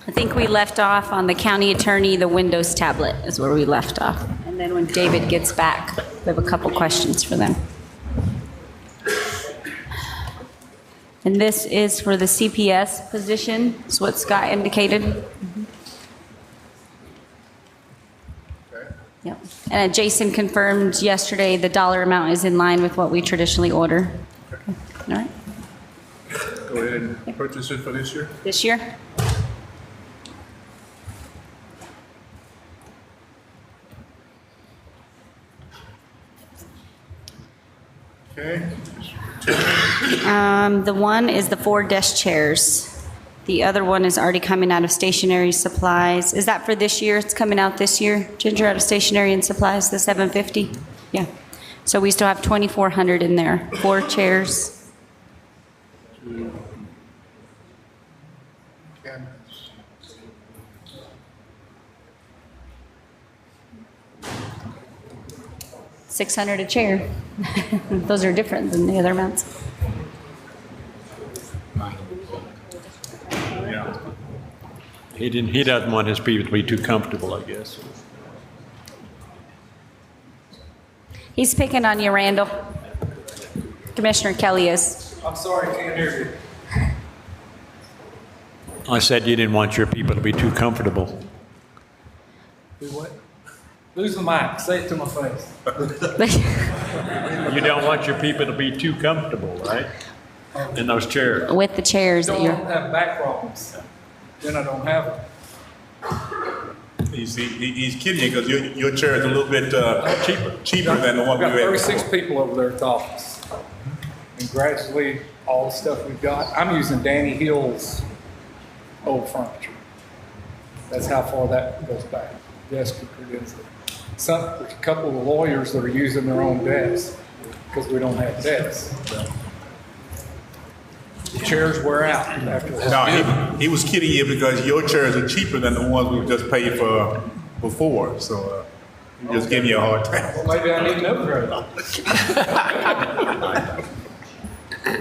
I think we left off on the county attorney, the Windows tablet is where we left off. And then when David gets back, we have a couple questions for them. And this is for the CPS position, is what Scott indicated. Yep. And Jason confirmed yesterday the dollar amount is in line with what we traditionally order. Okay. All right. Go ahead and purchase it for this year. This year? Okay. The one is the 4 desk chairs. The other one is already coming out of stationery supplies. Is that for this year? It's coming out this year, Ginger, out of stationery and supplies, the 750? Yeah. So we still have 2,400 in there. 4 chairs. Cabinets. $600 a chair. Those are different than the other amounts. Yeah. He doesn't want his people to be too comfortable, I guess. He's picking on you, Randall. Commissioner Kelly is. I'm sorry, can't hear you. I said you didn't want your people to be too comfortable. Do what? Lose the mic. Say it to my face. You don't want your people to be too comfortable, right? In those chairs. With the chairs that Don't you're. have back problems. Then I don't have them. He's kidding you because your chair is a little bit cheaper than the one We've got we had 36 before. people over there at the office. And gradually, all the stuff we've got, I'm using Danny Hill's old furniture. That's how far that goes back. Desk and credentials. There's a couple of lawyers that are using their own desks because we don't have desks. The chairs wear out after a while. No, he was kidding you because your chairs are cheaper than the ones we just paid for before. So he just giving you a hard time. Well, maybe I need an upgrade.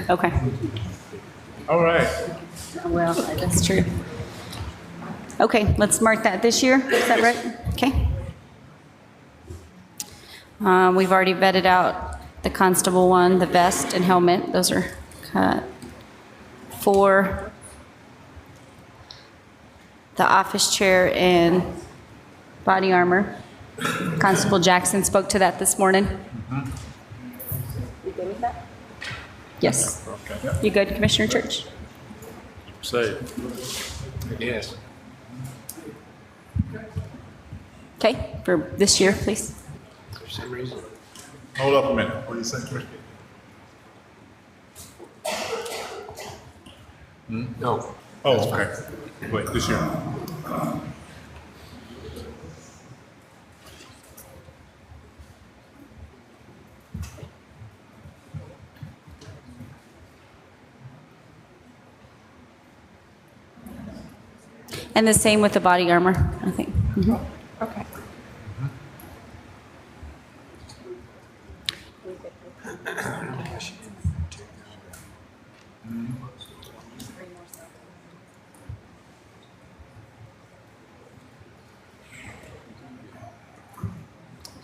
Okay. All right. Well, that's true. Okay, let's mark that this year. Is that right? Okay. We've already vetted out the constable one, the vest and helmet. Those are cut. For the office chair and body armor, Constable Jackson spoke to that this morning. You good with that? Yes. You good, Commissioner Church? Say, yes. Okay, for this year, please. For some reason. Hold up a minute. What do you say, Commissioner? No. Oh, okay. Wait, this year. And the same with the body armor, I think. Mhm. Okay.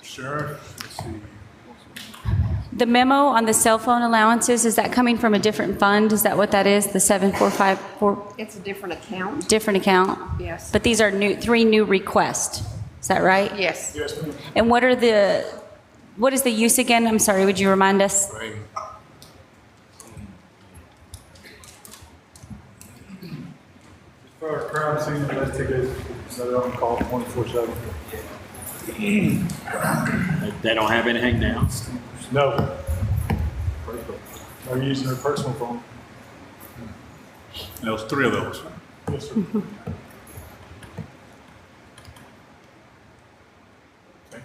Sheriff, let's see. The memo on the cell phone allowances, is that coming from a different fund? Is that what that is, the 7454 It's a different account. different account? Yes. But these are three new requests, is that right? Yes. And what is the use again? I'm sorry, would you remind us? For crime scene investigators, so they're on call 24/7. They don't have anything now. No. They're using their personal phone. There was 3 of those. Yes, sir. Okay.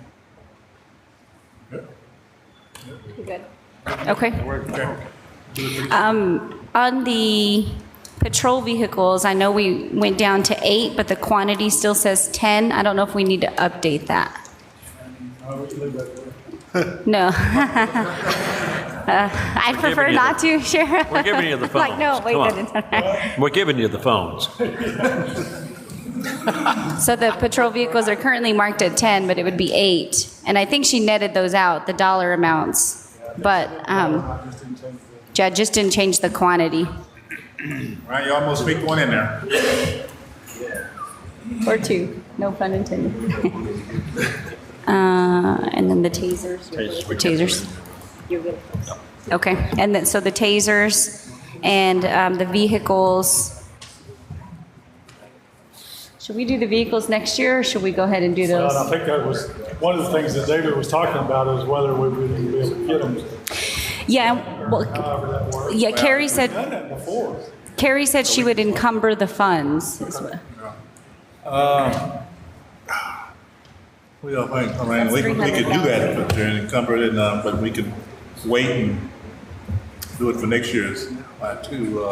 Good. Good. Okay. Okay. On the patrol vehicles, I know we went down to 8, but the quantity still says 10. I don't know if we need to update that. We can leave that there. No. I'd prefer you not to, Sheriff. We're giving you the phones. Like, no, wait, Come no, on. no. We're giving you the phones. So the patrol vehicles are currently marked at 10, but it would be 8. And I think she netted those out, the dollar amounts. But Judge just didn't change the quantity. Right, you almost sneaked one in there. Or 2, no pun intended. And then the tasers. The tasers. Okay, and then, so the tasers and the vehicles. Should we do the vehicles next year, or should we go ahead and do those? And I think that was, one of the things that David was talking about is whether we would even be able to get them, Yeah, well, however that works. yeah, Carrie We've said, done that before. Carrie said she would encumber the funds. Well, I mean, we could do that, but encumber it, but we can wait and do it for next year's, too.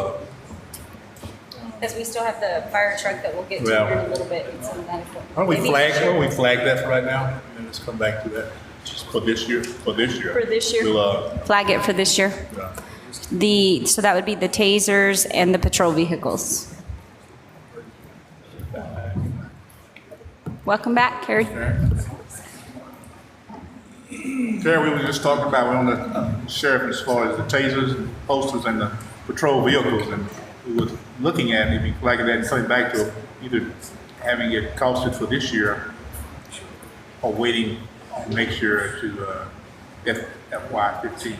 Because we still have the fire truck that we'll get to Yeah. here in a little bit. And some of that. Why don't we Maybe flag, next year. that for right now, and let's come back to that, just for this year, For this year? We'll, Flag it for this year. yeah. So that would be the tasers and the patrol vehicles. Welcome back, Carrie. Terry, we were just talking about, we're on the sheriff as far as the tasers, and posters, and the patrol vehicles, and we were looking at maybe flagging that and coming back to either having it costed for this year or waiting next year to FY15.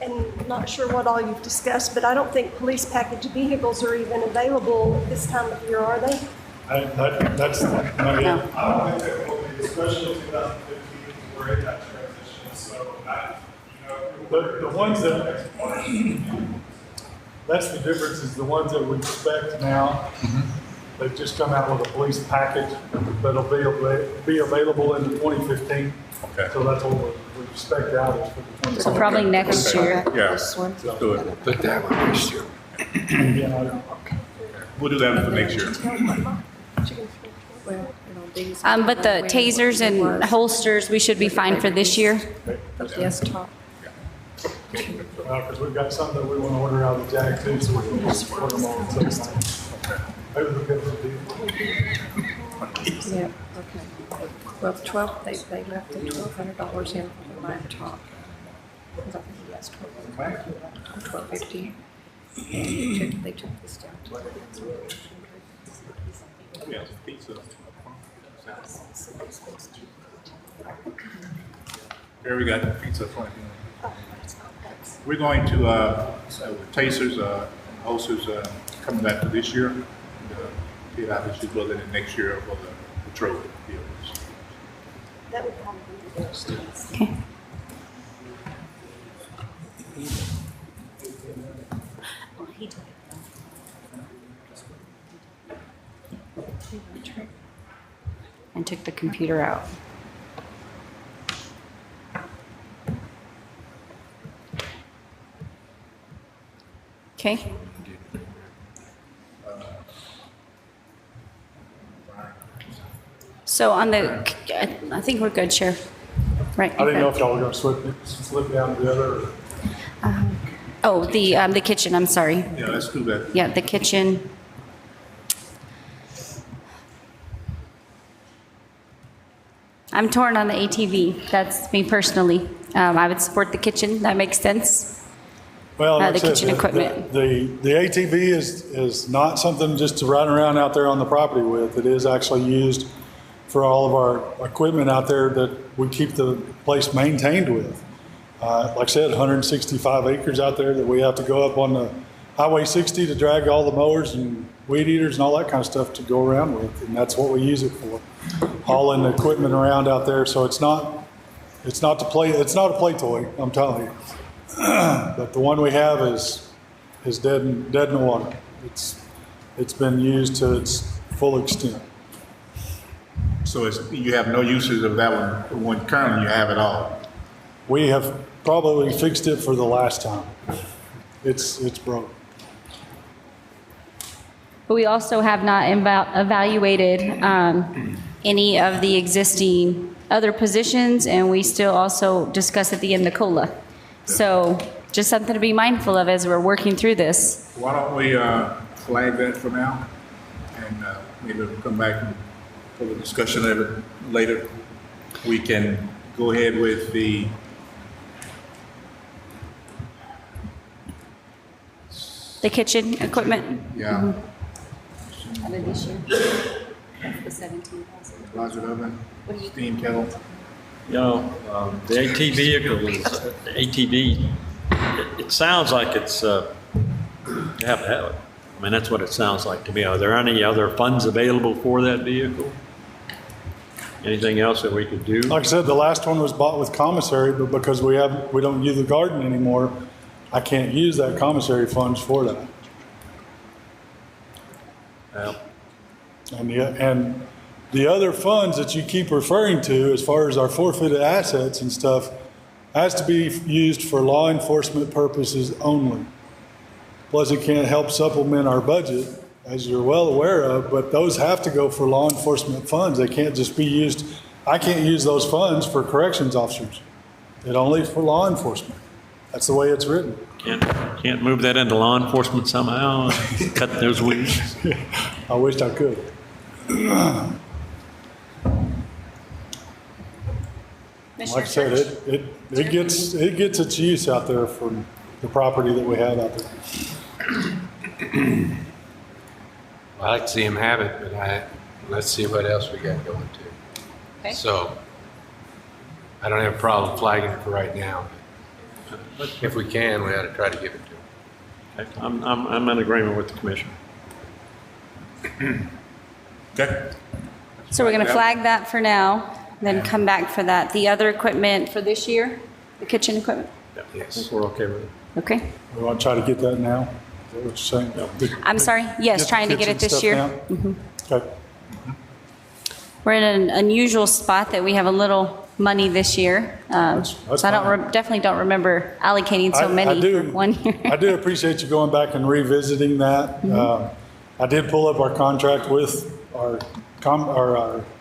And not sure what all you've discussed, but I don't think police package vehicles are even available at this time of year, are they? That's not yet. No. I don't think that will be, especially in 2015, we're in that transition, so the ones that, that's the difference, is the ones that we expect now, they've just come out with a police package that'll be available in the 2015. Okay. So that's what we expect out is for the 2015. So probably next year. Yeah, let's do it. Put that one next year. We'll do that for next year. But the tasers and holsters, we should be fine for this year. Desktop. Because we've got some that we want to order out of the JAG too, so we can just put them on. Maybe we'll get them Yeah, okay. Well, they left the $1,200 in for the laptop. Because I think he has $1,250. They took this down to. Yeah, pizza. Here we got pizza for you. We're going to, tasers, holsters, coming back to this year. Get out this year, rather than next year for the patrol vehicles. That would probably be the best. Okay. And took the computer out. Okay. So on the, I think we're good, Sheriff. Right. I didn't know if y'all were going to slip down to the other. Oh, the kitchen, I'm sorry. Yeah, let's do that. Yeah, the kitchen. I'm torn on the ATV. That's me personally. I would support the kitchen. That makes sense. Well, like The I said, kitchen equipment. The ATV is not something just to ride around out there on the property with. It is actually used for all of our equipment out there that we keep the place maintained with. Like I said, 165 acres out there that we have to go up on the Highway 60 to drag all the mowers and weed eaters and all that kind of stuff to go around with, and that's what we use it for. Hauling the equipment around out there, so it's not a play toy, I'm telling you. But the one we have is dead in the water. It's been used to its full extent. So you have no uses of that one, the one currently you have at all? We have probably fixed it for the last time. It's broke. But we also have not evaluated any of the existing other positions, and we still also discuss at the end the COLA. So just something to be mindful of as we're working through this. Why don't we flag that for now? And maybe we'll come back and for the discussion of it later. We can go ahead with the The kitchen equipment. yeah, This year. That's the 17,000. closet oven, steam kettle. You know, the AT vehicle is, ATV, it sounds like it's, you have to have it. I mean, that's what it sounds like to me. Are there any other funds available for that vehicle? Anything else that we could do? Like I said, the last one was bought with commissary, but because we don't use the garden anymore, I can't use that commissary funds for that. Well, And the other funds that you keep referring to, as far as our forfeited assets and stuff, has to be used for law enforcement purposes only. Plus, it can't help supplement our budget, as you're well aware of, but those have to go for law enforcement funds. They can't just be used, I can't use those funds for corrections officers. It only for law enforcement. That's the way it's written. can't move that into law enforcement somehow, cut those weeds? I wished I could. Like I said, it gets its use out there from the property that we have out there. I like to see him have it, but let's see what else we got going too. Okay. So, I don't have a problem flagging it for right now. But if we can, we ought to try to give it to him. I'm in agreement with the commission. Okay. So we're going to flag that for now, then come back for that. The other equipment for this year, the kitchen equipment? I Yes. think we're okay with it. Okay. We want to try to get that now? Is that what you're saying? I'm sorry? Yes, trying to get it this year. Okay. We're in an unusual spot that we have a little money this year. That's So I fine. definitely don't remember allocating so I many do- for 1 year. I do appreciate you going back and revisiting that. I did pull up our contract with our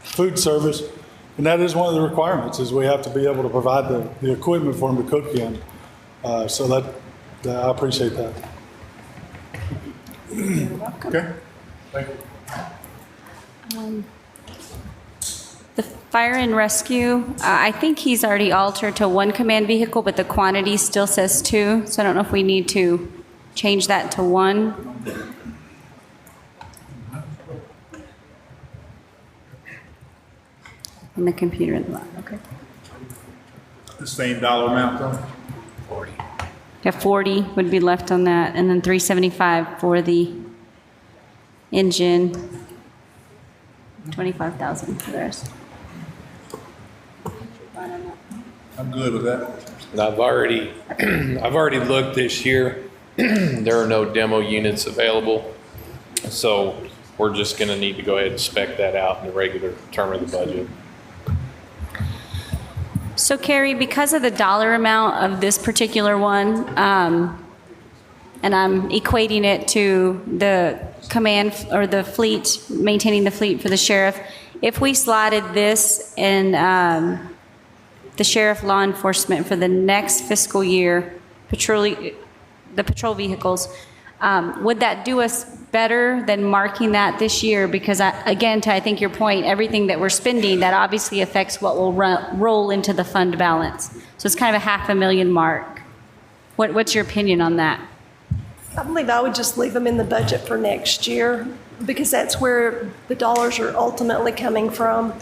food service, and that is one of the requirements, is we have to be able to provide the equipment for them to cook in. So that I appreciate that. Okay. The fire and rescue, I think he's already altered to 1 command vehicle, but the quantity still says 2. So I don't know if we need to change that to 1. And the computer in the lab, okay. The same dollar amount though? 40. Yeah, 40 would be left on that, and then 375 for the engine, 25,000 for the rest. I'm good with that. And I've already looked this year. There are no demo units available. So we're just gonna need to go ahead and spec that out in the regular term of the budget. So Carrie, because of the dollar amount of this particular one, and I'm equating it to the command or the fleet, maintaining the fleet for the sheriff, if we slotted this in the sheriff law enforcement for the next fiscal year, the patrol vehicles, would that do us better than marking that this year? Because again, to I think your point, everything that we're spending, that obviously affects what will roll into the fund balance. So it's kind of a $500,000 mark. What's your opinion on that? I believe I would just leave them in the budget for next year, because that's where the dollars are ultimately coming from.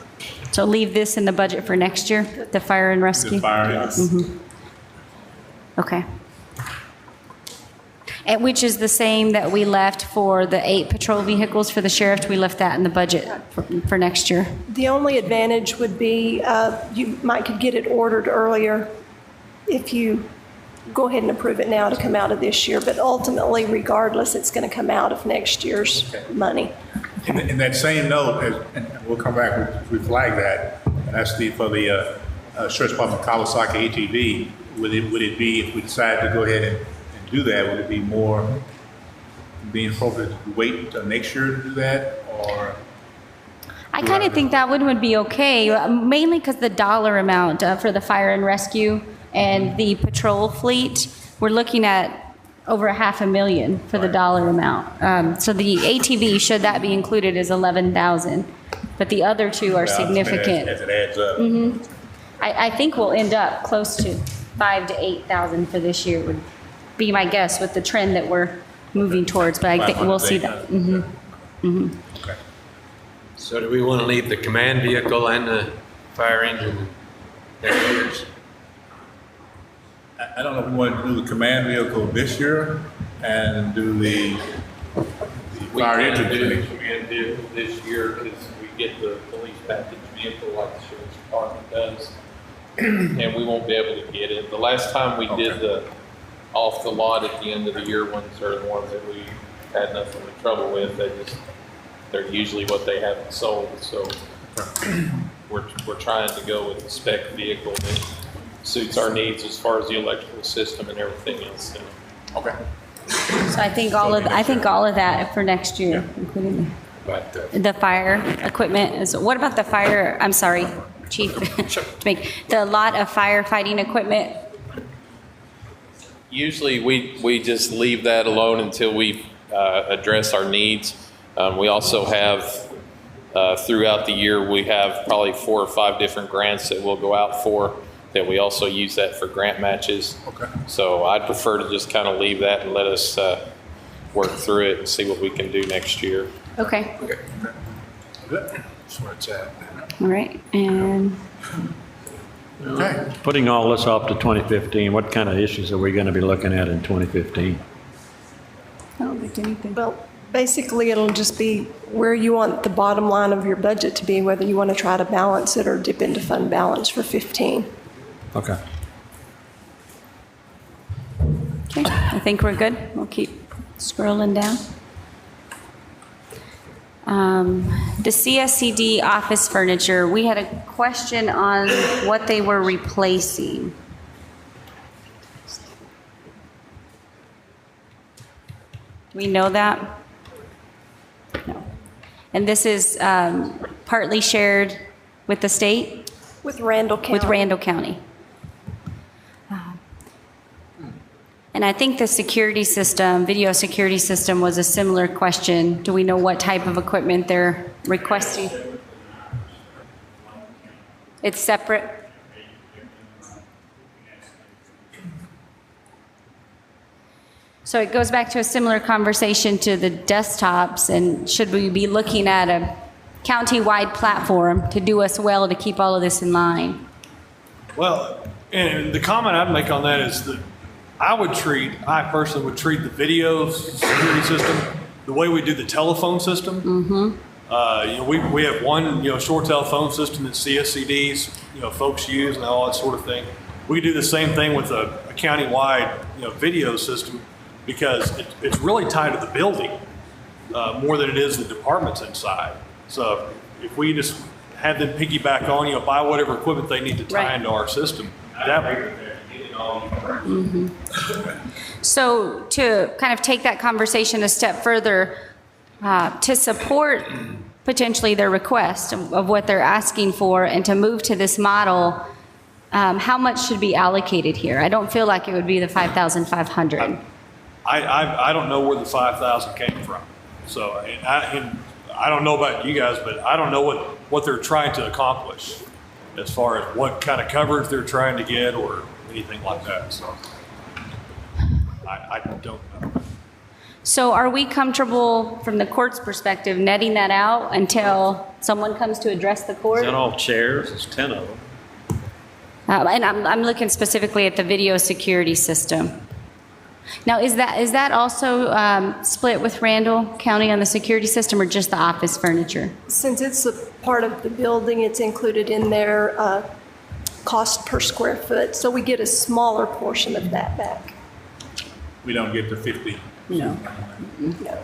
So leave this in the budget for next year, the fire and rescue? Just fire. Yes. Okay. And which is the same that we left for the 8 patrol vehicles for the sheriff? We left that in the budget for next year. The only advantage would be you might could get it ordered earlier if you go ahead and approve it now to come out of this year. But ultimately, regardless, it's going to come out of next year's money. In that same note, and we'll come back, we flag that, and that's for the Sheriff's Department Kawasaki ATV. Would it be, if we decide to go ahead and do that, would it be more being appropriate to wait until next year to do that, or? I kind of think that would be okay, mainly because the dollar amount for the fire and rescue, And the patrol fleet, we're looking at over $500,000 for the dollar amount. So the ATV, should that be included, is 11,000, but the other two are significant. As it adds up. I think we'll end up close to 5,000 to 8,000 for this year would be my guess with the trend that we're moving towards, but I think we'll see that. Okay. So do we want to leave the command vehicle and the fire engine next year's? I don't know if we want to do the command vehicle this year and do the We fire can't engine do the thing. command vehicle this year because we get the police package vehicle like the sheriff's department does. And we won't be able to get it. The last time we did the off the lot at the end of the year ones are the ones that we had nothing but trouble with. They're usually what they haven't sold. So we're trying to go with the spec vehicle that suits our needs as far as the electrical system and everything else. Okay. So I think all of that for next year, including But the fire equipment is, what about the fire, I'm sorry, Chief, the lot of firefighting equipment? Usually we just leave that alone until we address our needs. We also have throughout the year, we have probably 4 or 5 different grants that we'll go out for, that we also use that for grant matches. Okay. So I'd prefer to just kind of leave that and let us work through it and see what we can do next year. Okay, Good. that's where it's at. all right, and Okay. Putting all this off to 2015, what kind of issues are we going to be looking at in 2015? I don't think anything. Well, basically, it'll just be where you want the bottom line of your budget to be, whether you want to try to balance it or dip into fund balance for 15. Okay. Okay, I think we're good. We'll keep scrolling down. The CSCD office furniture, we had a question on what they were replacing. We know that? No. And this is partly shared with the state? With Randall County. With Randall County. And I think the security system, video security system, was a similar question. Do we know what type of equipment they're requesting? It's separate? So it goes back to a similar conversation to the desktops, and should we be looking at a county-wide platform to do us well to keep all of this in line? Well, and the comment I'd make on that is that I personally would treat the video security system the way we do the telephone system. Mm-hmm. We have one, short telephone system that CSCDs, folks use and all that sort of thing. We do the same thing with a county-wide, video system, because it's really tied to the building more than it is the departments inside. So if we just have them piggyback on, buy whatever equipment they need to tie Right. into our system, that. So to kind of take that conversation a step further, to support potentially their request of what they're asking for and to move to this model, how much should be allocated here? I don't feel like it would be the 5,500. I don't know where the 5,000 came from. So, and I don't know about you guys, but I don't know what they're trying to accomplish as far as what kind of coverage they're trying to get or anything like that. So I don't know. So are we comfortable from the court's perspective netting that out until someone comes to address the court? Is that all chairs? There's 10 of them. And I'm looking specifically at the video security system. Now, is that also split with Randall County on the security system, or just the office furniture? Since it's a part of the building, it's included in their cost per square foot, so we get a smaller portion of that back. We don't get the 50. No. No.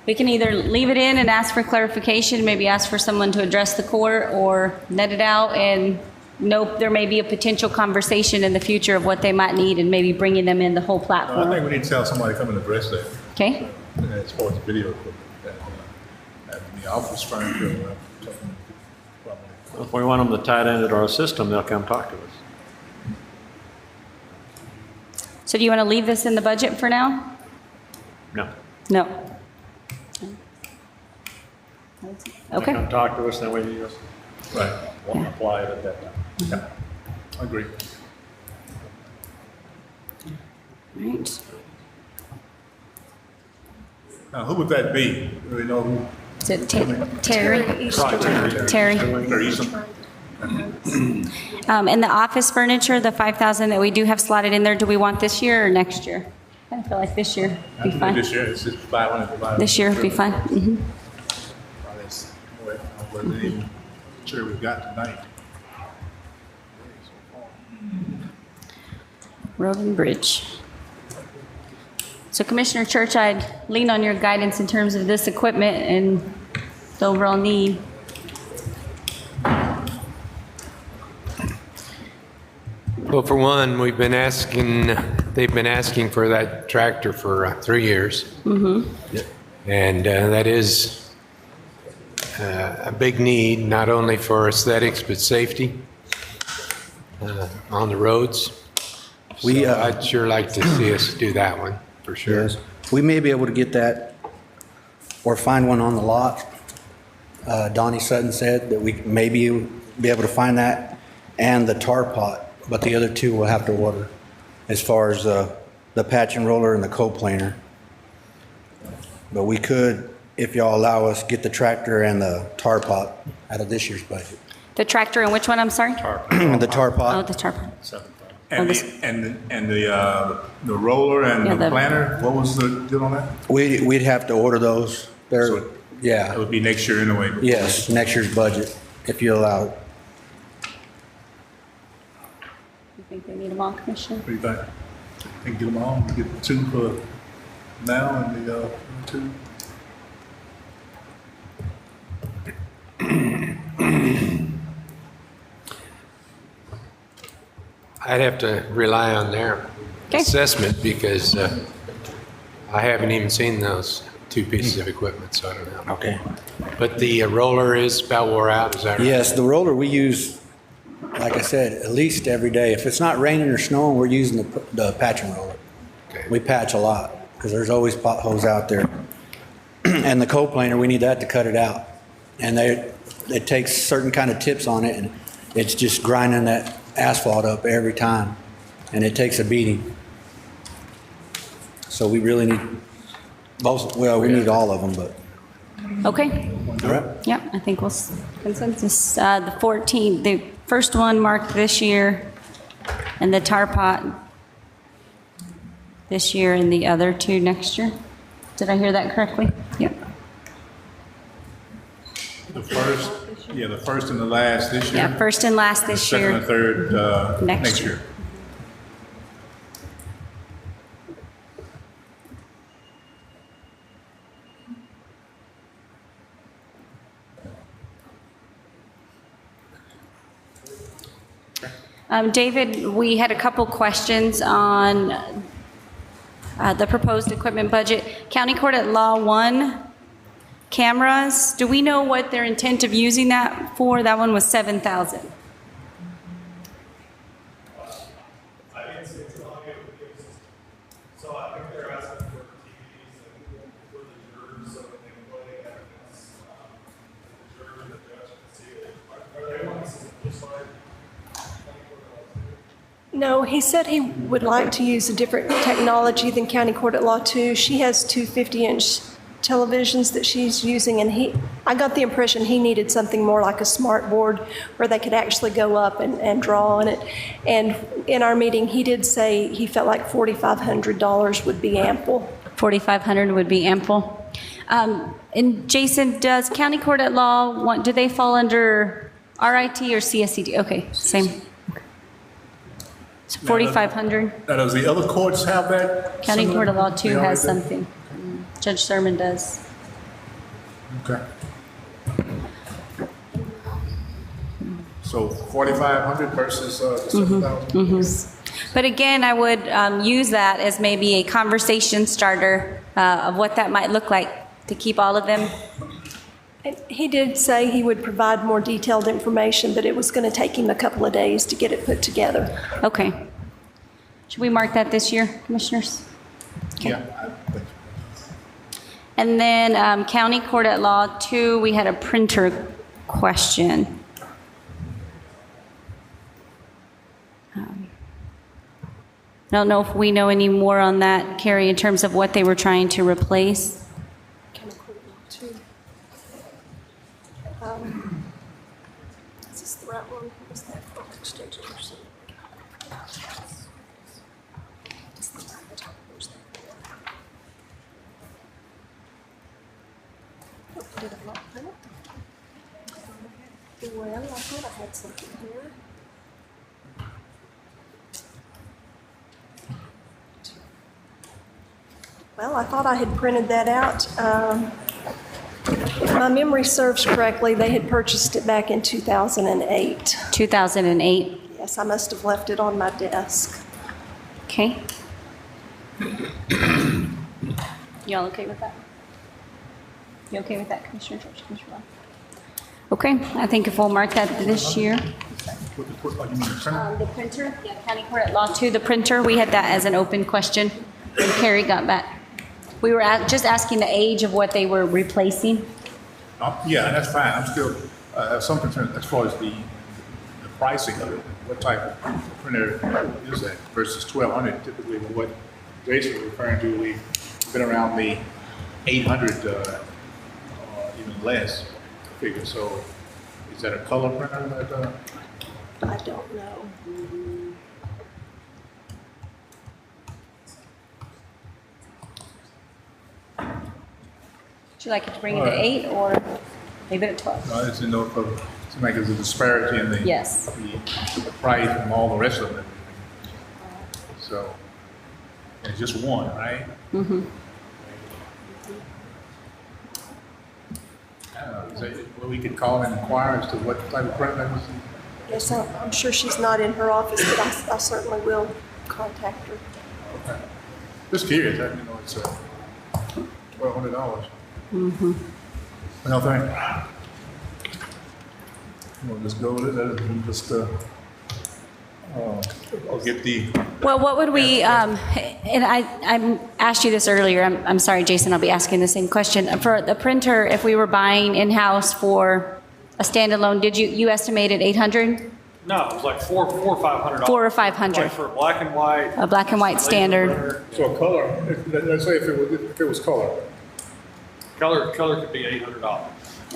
We can either leave it in and ask for clarification, maybe ask for someone to address the court, or net it out and nope, there may be a potential conversation in the future of what they might need and maybe bringing them in the whole I platform. think we need to tell somebody to come and address that, Okay? as far as video equipment. And the office furniture, probably If we want them to tie it into our system, they'll come talk to us. So do you want to leave this in the budget for now? No. No. They'll Okay. come talk to us, then we just Right, won't apply it at that time. yeah, I agree. Right. Now, who would that be? Do we know who? Is it Terry? Terry. Or Easton? And the office furniture, the 5,000 that we do have slotted in there, do we want this year or next year? I feel like this year I be think fine. this year, it's just 500. This year would be fine. Mhm. I wasn't even sure we got tonight. Road and Bridge. So Commissioner Church, I'd lean on your guidance in terms of this equipment and the overall need. Well, for one, they've been asking for that tractor for 3 years. And that is a big need, not only for aesthetics, but safety on the roads. So I'd sure like to see us do that one, for sure. Yes, we may be able to get that or find one on the lot. Donnie Sutton said that we may be able to find that and the tar pot, but the other two we'll have to order as far as the patch and roller and the coplaner. But we could, if y'all allow us, get the tractor and the tar pot out of this year's budget. The tractor and which one, I'm sorry? The tar Oh, pot, the tar pot. And the roller and Yeah, the the- planter, what was the deal on that? we'd have to order those. They're, So- It yeah, would be next year anyway. yes, next year's budget, if you allow it. You think they need them all, Commissioner? What do you think? Think get them all, get two for now and the two? I'd have to rely on their Okay. assessment because I haven't even seen those two pieces of equipment, so I don't know. Okay. But the roller is about wore out, is that right? Yes, the roller we use, like I said, at least every day. If it's not raining or snowing, we're using the patch and roller. Okay. We patch a lot because there's always potholes out there. And the coplaner, we need that to cut it out. And it takes certain kind of tips on it, and it's just grinding that asphalt up every time, and it takes a beating. So we really need both. Well, we need all of them, but Okay. all right. Yep, I think we'll, consensus, the 14, the first one marked this year, and the tar pot this year, and the other two next year. Did I hear that correctly? Yep. The first and the last this year? Yeah, first and last this Second and year. third Next next year. year. David, we had a couple questions on the proposed equipment budget. County Court at Law 1 cameras, do we know what their intent of using that for? That one was 7,000. I didn't see it's all good with the system. So I think they're asking for TVs and for the jurors so that they can play evidence. The juror and the judge can see it. Are they wanting to just like? No, he said he would like to use a different technology than County Court at Law 2. She has two 50-inch televisions that she's using, and I got the impression he needed something more like a smart board where they could actually go up and draw on it. And in our meeting, he did say he felt like $4,500 would be ample. 4,500 would be ample. And Jason, does County Court at Law, do they fall under RIT or CSCD? Okay, same. So 4,500. Now, does the other courts have that? County similar? Court of Law 2 They has already do? something. Judge Sermon does. Okay. So 4,500 versus the 7,000? But again, I would use that as maybe a conversation starter of what that might look like to keep all of them. And he did say he would provide more detailed information, but it was going to take him a couple of days to get it put together. Okay. Should we mark that this year, commissioners? Okay. Yeah. And then County Court at Law 2, we had a printer question. I don't know if we know any more on that, Carrie, in terms of what they were trying to replace. Is this the right one? Is that extension or something? Did I not print it? Well, I thought I had something here. Well, I thought I had printed that out. If my memory serves correctly, they had purchased it back in 2008. 2008. Yes, I must have left it on my desk. Okay. Y'all okay with that? You okay with that, Commissioner George, Commissioner Love? Okay, I think if we'll mark that this year. You mean the printer? The printer, yeah, County Court at Law 2, the printer, we had that as an open question, and Carrie got back. We were just asking the age of what they were replacing. Yeah, that's fine. I'm still, have some concern as far as the pricing of it. What type of printer is that versus 1,200 typically? What Jason was referring to, we've been around the 800, even less figure. So is that a color printer that? I don't know. Would you like it to bring it to 8 or leave it at 12? I just didn't know if it seemed like there's a disparity in the, Yes. the price and all the rest of it. So it's just one, right? Mm-hmm. Is that what we could call and inquire as to what type of printer that was? Yes, I'm sure she's not in her office, but I certainly will contact her. Okay. Just curious, you know, it's $1,200. Mm-hmm. No, thank you. We'll just go with it and just, I'll get the, Well, what would we, and I asked you this earlier, I'm sorry, Jason, I'll be asking the same question. For the printer, if we were buying in-house for a standalone, did you estimate it 800? No, it was like $400 or $500. $400 or $500. Like for a black and white. A black and white laser standard. printer. so a color, let's say if it was color, Color could be $800.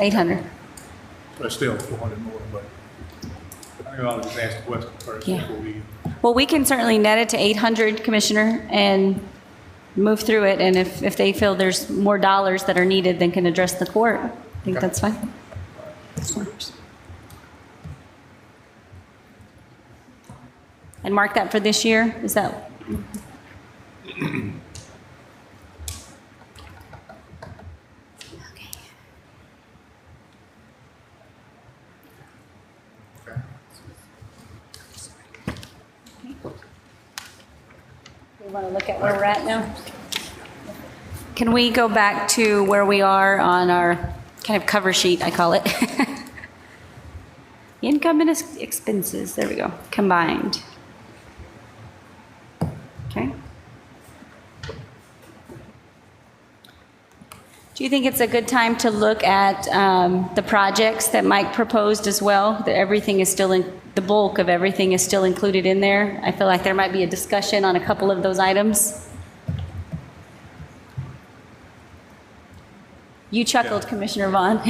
800. but still 400 more, but I think I'll just ask the question first Yeah. before we. Well, we can certainly net it to 800, Commissioner, and move through it, and if they feel there's more dollars that are needed, then can address the court. I think Okay. that's fine. And mark that for this year, is that? We want to look at where we're at now? Can we go back to where we are on our kind of cover sheet, I call it? Income and expenses, there we go, combined. Okay. Do you think it's a good time to look at the projects that Mike proposed as well? That everything is still in, the bulk of everything is still included in there? I feel like there might be a discussion on a couple of those items. You chuckled, Yeah. Commissioner Vaughn.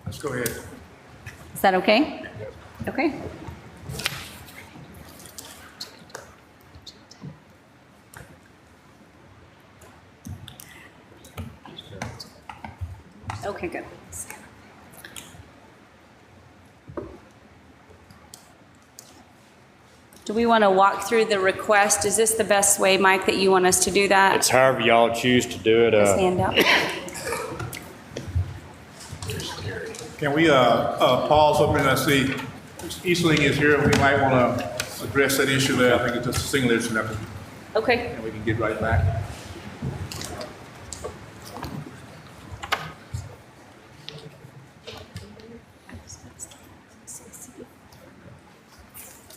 Let's go ahead. Is that okay? Okay. Okay, good. Do we want to walk through the request? Is this the best way, Mike, that you want us to do that? It's however y'all choose to do it. This handout? Can we pause up and I see Eastling is here, we might want to address that issue there. I think it's just a single issue, and Okay. we can get right back.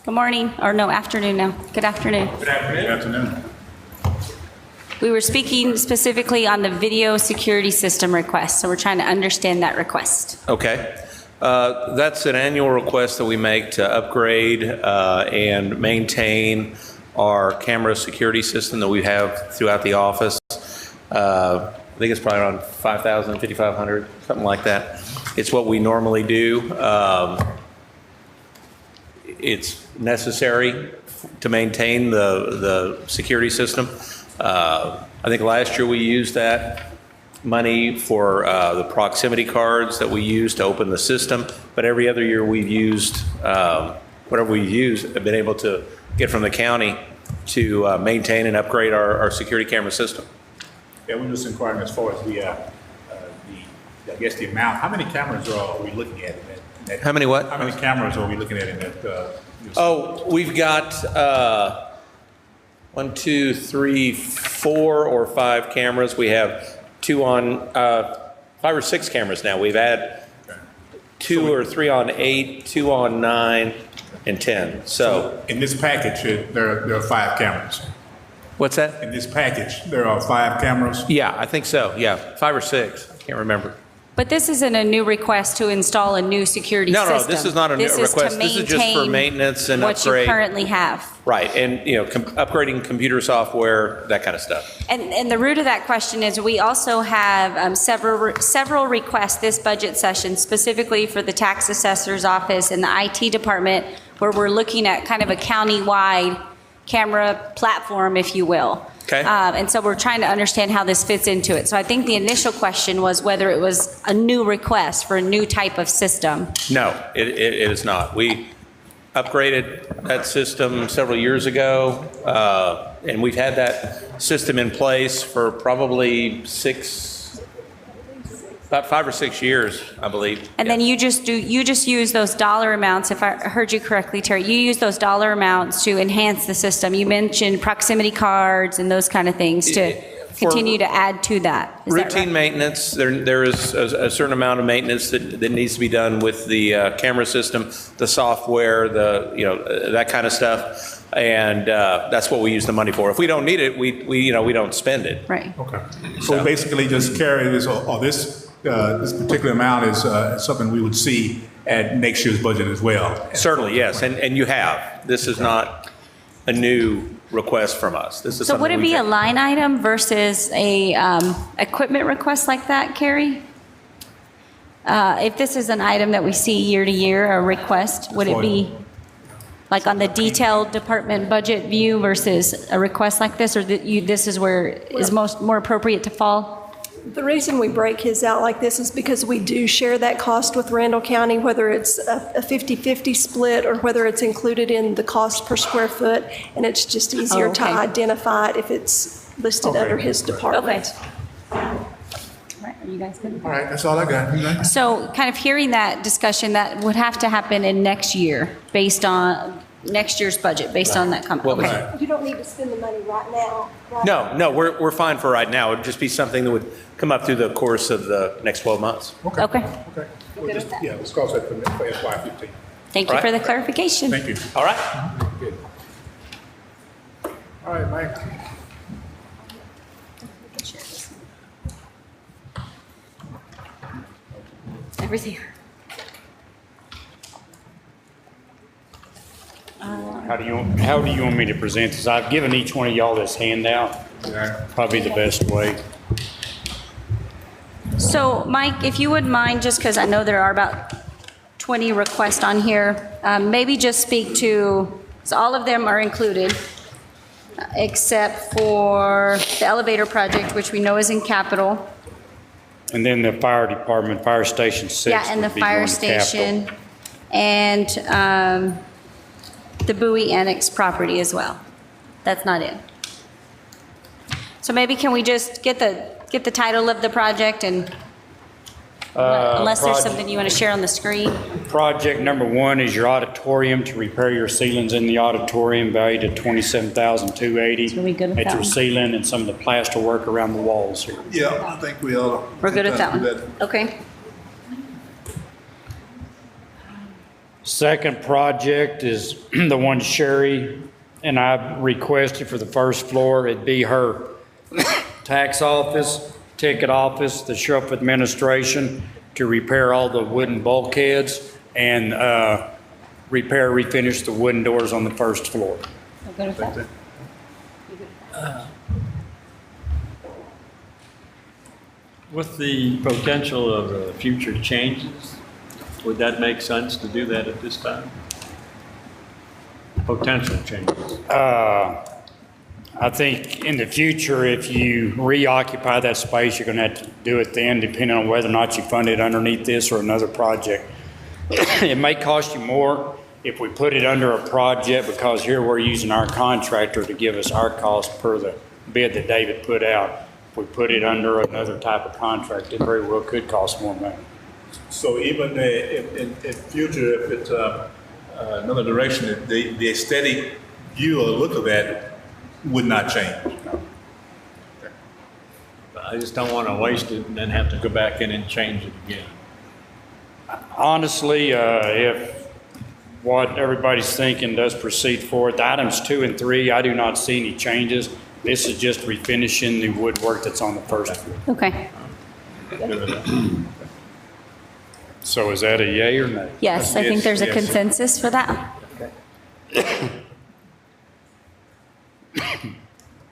Good morning, or no, afternoon now. Good afternoon. Good afternoon. We were speaking specifically on the video security system request, so we're trying to understand that request. Okay. That's an annual request that we make to upgrade and maintain our camera security system that we have throughout the office. I think it's probably around 5,000, 5,500, something like that. It's what we normally do. It's necessary to maintain the security system. I think last year we used that money for the proximity cards that we use to open the system, but every other year we've used, whatever we've used, have been able to get from the county to maintain and upgrade our security camera system. Yeah, we're just inquiring as far as I guess the amount, how many cameras are we looking at in that? How many what? How many cameras are we looking at in that? We've got 1, 2, 3, 4 or 5 cameras. We have 2 on 5 or 6 cameras now. We've had 2 or 3 on 8, 2 on 9, and 10. So in this package, there are 5 cameras. What's that? In this package, there are 5 cameras. Yeah, I think so. Yeah, 5 or 6. I can't remember. But this isn't a new request to install a new security system. No, this is not a new request. This is just for maintenance and what upgrade. you currently have. Right, and upgrading computer software, that kind of stuff. And the root of that question is we also have several requests this budget session specifically for the tax assessor's office and the IT department, where we're looking at kind of a county-wide camera platform, if you will. Okay. And so we're trying to understand how this fits into it. So I think the initial question was whether it was a new request for a new type of system. No, it is not. We upgraded that system several years ago, and we've had that system in place for probably about 5 or 6 years, I believe. And then you just use those dollar amounts, if I heard you correctly, Terry, you use those dollar amounts to enhance the system. You mentioned proximity cards and those kind of things to continue to add to that. Is that right? Routine maintenance, there is a certain amount of maintenance that needs to be done with the camera system, the software, that kind of stuff. And that's what we use the money for. If we don't need it, we don't spend it. Right. Okay. So we basically just carry this, or this particular amount is something we would see at next year's budget as well. Certainly, yes, and you have. This is not a new request from us. This is So something would it we've be a had. line item versus a equipment request like that, Carrie? If this is an item that we see year to year, a request, would it be like on the detailed department budget view versus a request like this, or this is where is more appropriate to fall? The reason we break his out like this is because we do share that cost with Randall County, whether it's a 50-50 split or whether it's included in the cost per square foot, and it's just easier to identify it if it's listed under his department. Okay. All right, are you guys good? All right, that's all I got. Okay. So kind of hearing that discussion, that would have to happen in next year based on next year's budget, based on that comment. What was Okay. You don't need to spend the money right now. No, we're fine for right now. It would just be something that would come up through the course of the next 12 months. Okay. Okay. We'll just, let's cross that for FY15. Thank you All for right. the clarification. Thank you. All right. Good. All right, Mike. Everything. How do you want me to present this? I've given each one of y'all this handout. Probably the best way. So, Mike, if you would mind, just because I know there are about 20 requests on here, maybe just speak to, so all of them are included, except for the elevator project, which we know is in capital. And then the fire department, fire station 6. Yeah, and the would be fire going to capital. station, and the Bowie Annex property as well. That's not in. So maybe can we just get the title of the project, and unless there's something you want to share on the screen? Project number 1 is your auditorium, to repair your ceilings in the auditorium, valued at $27,280. So we good with At that your one? ceiling and some of the plaster work around the walls here. Yeah, I think we ought to. We're good with that one? Okay. Second project is the one Sherry and I requested for the first floor. It'd be her tax office, ticket office, the sheriff administration to repair all the wooden bulkheads and refinish the wooden doors on the first floor. Okay with that? With the potential of future changes, would that make sense to do that at this time? Potential changes. I think in the future, if you reoccupy that space, you're going to have to do it then, depending on whether or not you fund it underneath this or another project. It may cost you more if we put it under a project, because here we're using our contractor to give us our cost per the bid that David put out. If we put it under another type of contract, it very well could cost more money. So even in future, if it's another direction, the aesthetic view or look of that would not change. I just don't want to waste it and then have to go back in and change it again. Honestly, if what everybody's thinking does proceed forward, the items 2 and 3, I do not see any changes. This is just refinishing the woodwork that's on the first floor. Okay. So is that a yay or nay? Yes, I think there's a Yes. consensus for that.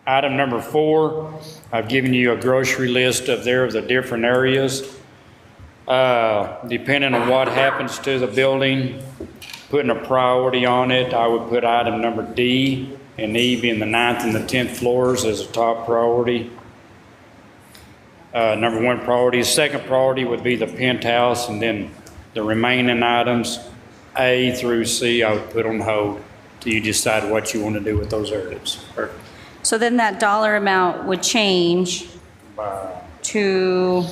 Item number 4, I've given you a grocery list of the different areas. Depending on what happens to the building, putting a priority on it, I would put item number D and E being the 9th and the 10th floors as a top priority. Number 1 priority. Second priority would be the penthouse, and then the remaining items, A through C, I would put on hold till you decide what you want to do with those areas. So then that dollar amount would change to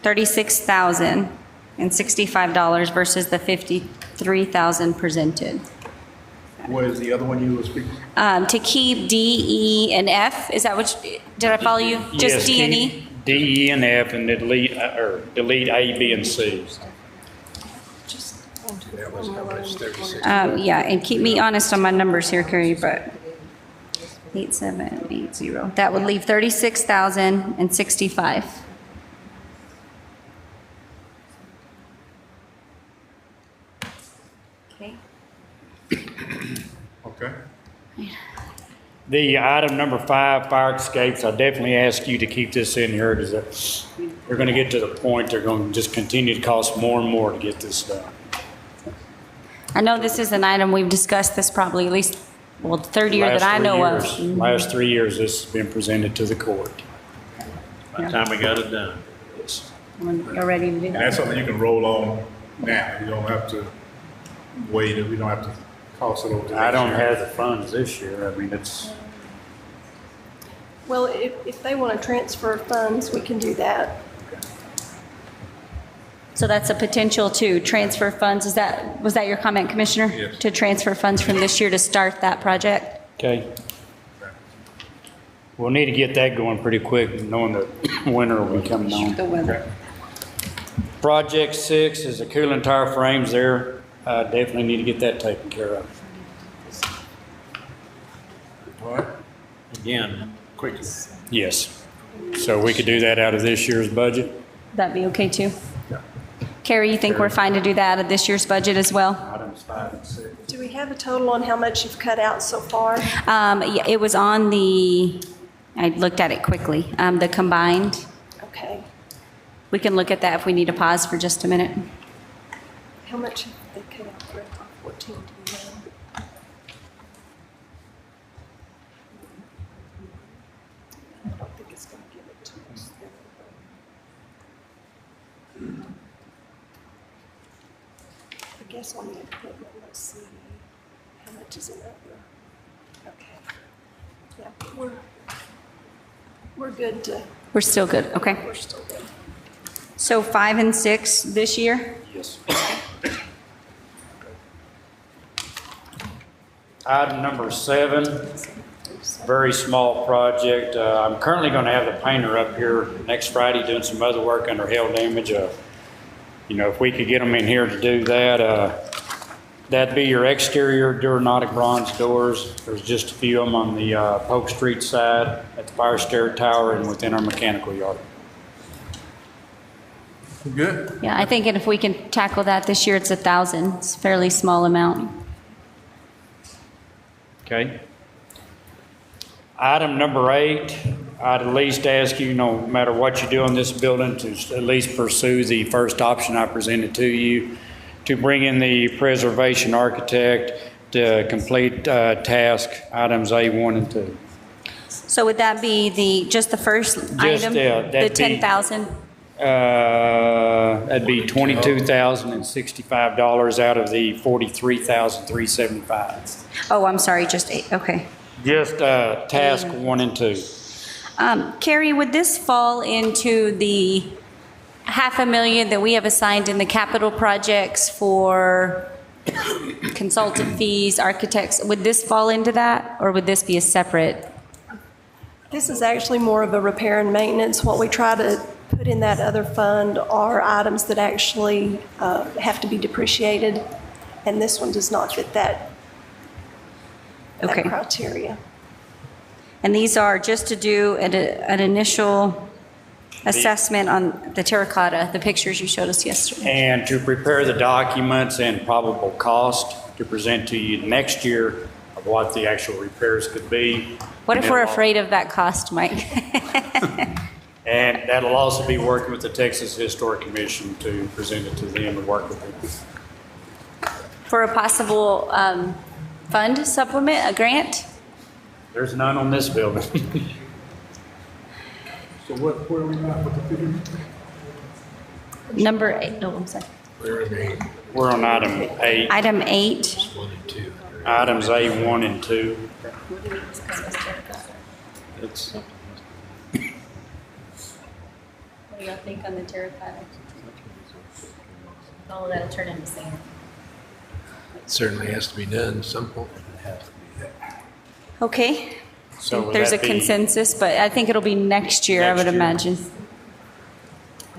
$36,065 versus the $53,000 presented. What is the other one you were speaking? To keep D, E, and F, is that what, did I follow you? Just Yes, D and keep E? D, E, and F, and delete A, B, and C. Yeah, and keep me honest on my numbers here, Carrie, but 8780, that would leave 36,065. Okay. Okay. The item number 5, fire escapes, I definitely ask you to keep this in here, because they're going to get to the point they're going to just continue to cost more and more to get this done. I know this is an item, we've discussed this probably at least, well, the third year that I know of. Last 3 years, this has been presented to the court. By the time we got it done. When you're ready to do And that. that's something you can roll on now. You don't have to wait, we don't have to toss it over. to I next don't year. have the funds this year. I mean, it's, Well, if they want to transfer funds, we can do that. So that's a potential to transfer funds, was that your comment, Commissioner? Yes. To transfer funds from this year to start that project? okay. We'll need to get that going pretty quick, knowing the winter will be coming on. The weather. Project 6 is the cooling tower frames there. Definitely need to get that taken care of. All right. Again, Quickly. Yes. So we could do that out of this year's budget? That'd be okay too? Carrie, you think we're fine to do that out of this year's budget as well? Items 5 and 6. Do we have a total on how much you've cut out so far? Yeah, it was on I looked at it quickly, the combined. Okay. We can look at that if we need to pause for just a minute. How much have they cut out for 14, do you know? I don't think it's going to give it to us. I guess on the equipment, let's see, how much is it over? Okay. Yeah, we're good to, We're still good, okay. we're still good. So 5 and 6 this year? Yes. Item number 7, very small project. I'm currently going to have the painter up here next Friday doing some other work under hail damage. You know, if we could get them in here to do that, That'd be your exterior Duranodic bronze doors. There's just a few of them on the Polk Street side, at the fire stair tower, and within our mechanical yard. Good. Yeah, I think if we can tackle that this year, it's 1,000. It's a fairly small amount. Okay. Item number 8, I'd at least ask you, no matter what you do on this building, to at least pursue the first option I presented to you, to bring in the preservation architect to complete task items A1 and 2. So would that be just the first item? that'd The be- 10,000? That'd be $22,065 out of the $43,375. Oh, I'm sorry, just 8, okay. Just task 1 and 2. Carrie, would this fall into the $500,000 that we have assigned in the capital projects for consultant fees, architects? Would this fall into that, or would this be a separate? This is actually more of a repair and maintenance. What we try to put in that other fund are items that actually have to be depreciated, and this one does not fit that Okay. criteria. And these are just to do an initial assessment on the terracotta, the pictures you showed us yesterday. And to prepare the documents and probable cost to present to you next year of what the actual repairs could be. What if And we're it'll- afraid of that cost, Mike? And that'll also be working with the Texas Historic Commission to present it to them and work with them. For a possible fund supplement, a grant? There's none on this building. So where are we at with the figure? Number 8, no, I'm sorry. We're on item 8, Item 8, items A1 and 2. It's, what do y'all think on the terracotta? Oh, that'll turn into sand. It certainly has to be done at some point. Okay, So would there's a that be- consensus, but I think it'll be next year, I Next would year. imagine.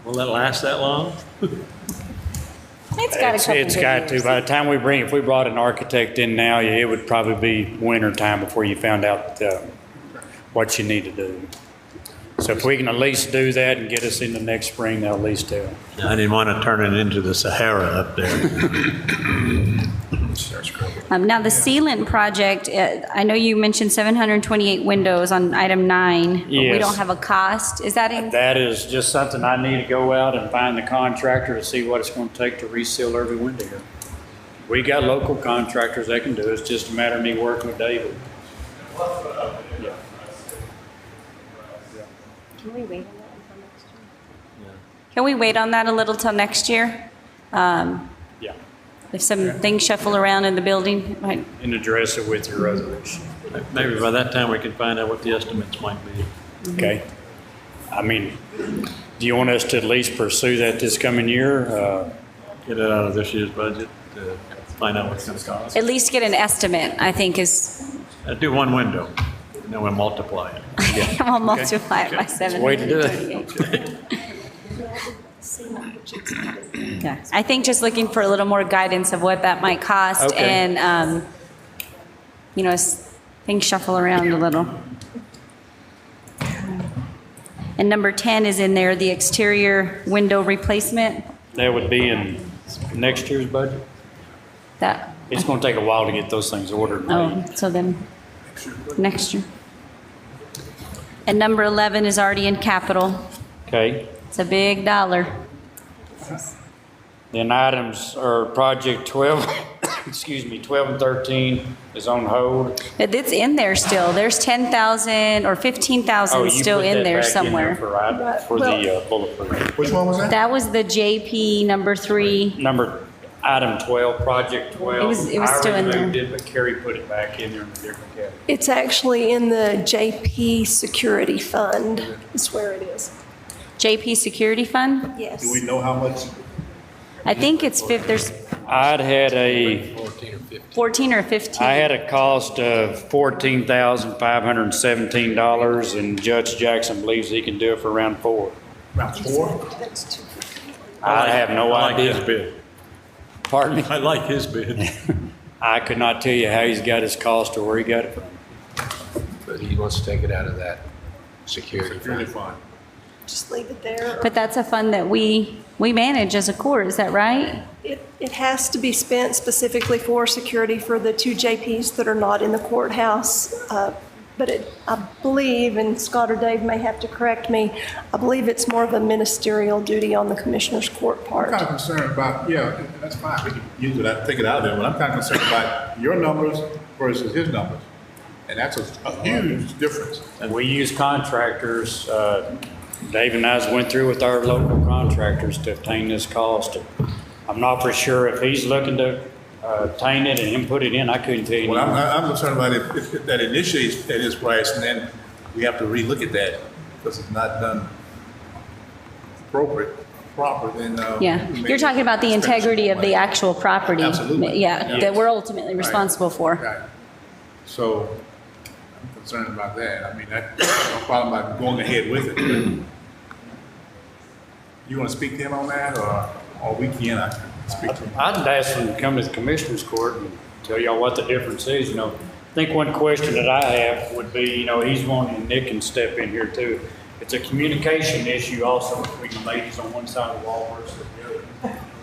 will that last that long? It's got a couple It's good got to. years. By the time we if we brought an architect in now, yeah, it would probably be winter time before you found out what you need to do. So if we can at least do that and get us into next spring, that'll at least do. I didn't want to turn it into the Sahara up there. Now, the sealant project, I know you mentioned 728 windows on item 9, but we Yes. don't have a cost. Is that in? That is just something I need to go out and find the contractor to see what it's going to take to reseal every window here. We got local contractors that can do it. It's just a matter of me working with David. Yeah. Can we wait on that until next year? Can we wait on that a little till next year? Yeah. If some things shuffle around in the building, it might. And address it with your resolution. Maybe by that time we can find out what the estimates might be. Okay. I mean, do you want us to at least pursue that this coming year? Get it out of this year's budget to find out what's going to cost. At least get an estimate, I think is, Do one window, and then we'll multiply it. we'll multiply it by Way to do it. 728. Yeah, I think just looking for a little more guidance of what that might cost Okay. and, things shuffle around a little. And number 10 is in there, the exterior window replacement. That would be in next year's budget? That, It's going to take a while to get those things ordered and made. oh, so then, next year. And number 11 is already in capital. Okay. It's a big dollar. Then items, or project 12, excuse me, 12 and 13 is on hold. But it's in there still. There's 10,000 or 15,000 Oh, you still put in that there back in somewhere. for the bulletproof. Which one was that? That was the JP number 3. Item 12, project 12. It was still in I there. removed it, but Carrie put it back in there in a different category. It's actually in the JP Security Fund, is where it is. JP Security Fund? Yes. Do we know how much? I think it's there's I'd had a 14 or 15. I had a cost of $14,517, and Judge Jackson believes he can do it for around 4. Around 4? That's too. I have no I like his idea. bid. Pardon me? I like his bid. I could not tell you how he's got his cost or where he got it from. But he wants to take it out of that security Security fund. fund. Just leave it there. But that's a fund that we manage as a court, is that right? It has to be spent specifically for security for the two JPs that are not in the courthouse. But I believe, and Scott or Dave may have to correct me, I believe it's more of a ministerial duty on the commissioner's court I'm part. kind of concerned about, yeah, that's fine, we can use it, take it out of there, but I'm kind of concerned about your numbers versus his numbers. And that's a huge difference. And we use contractors. Dave and I went through with our local contractors to obtain this cost. I'm not for sure if he's looking to obtain it and him put it in, I couldn't tell you. Well, I'm concerned about if that initiates at his price, and then we have to relook at that because it's not done proper, then. Yeah, we may you're talking about the spend some integrity of the money. actual property. Absolutely. Yeah, that we're ultimately responsible for. Right. So I'm concerned about that. I mean, that's no problem about going ahead with it. But you want to speak to him on that, or we can, I can speak to him? I'd ask him to come to the commissioner's court and tell y'all what the difference is, I think one question that I have would be, he's wanting Nick can step in here too. It's a communication issue also between the ladies on one side of the wall versus the other.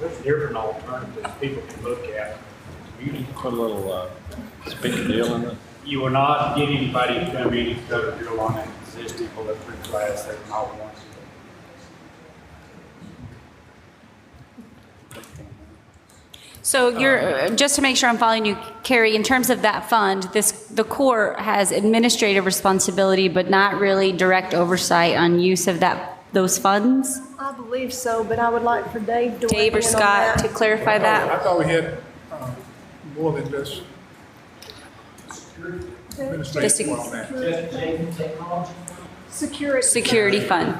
There's different alternatives people can look at. You can put a little speaking deal in it. You will not get anybody to come in and cut a deal on an existing bulletproof glass, they're not ones. So you're, just to make sure I'm following you, Carrie, in terms of that fund, the court has administrative responsibility, but not really direct oversight on use of those funds? I believe so, but I would like for Dave to weigh Dave or in on Scott that. to clarify I that? thought we had more than just administrative on that. Security Fund.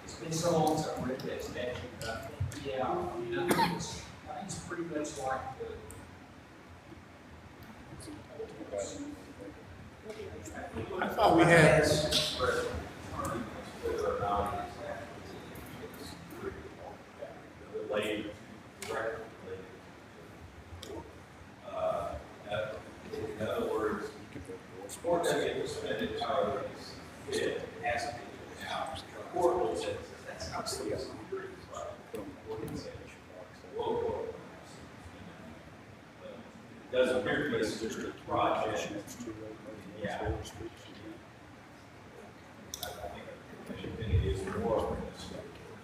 It's been so long since I read that statute, but yeah, I think it's pretty much like I thought we had. In other words, court doesn't get to spend it however it has to be. Now, the court will say that's not the security fund. Local. It doesn't appear to be a district project. Yeah. I think it is more.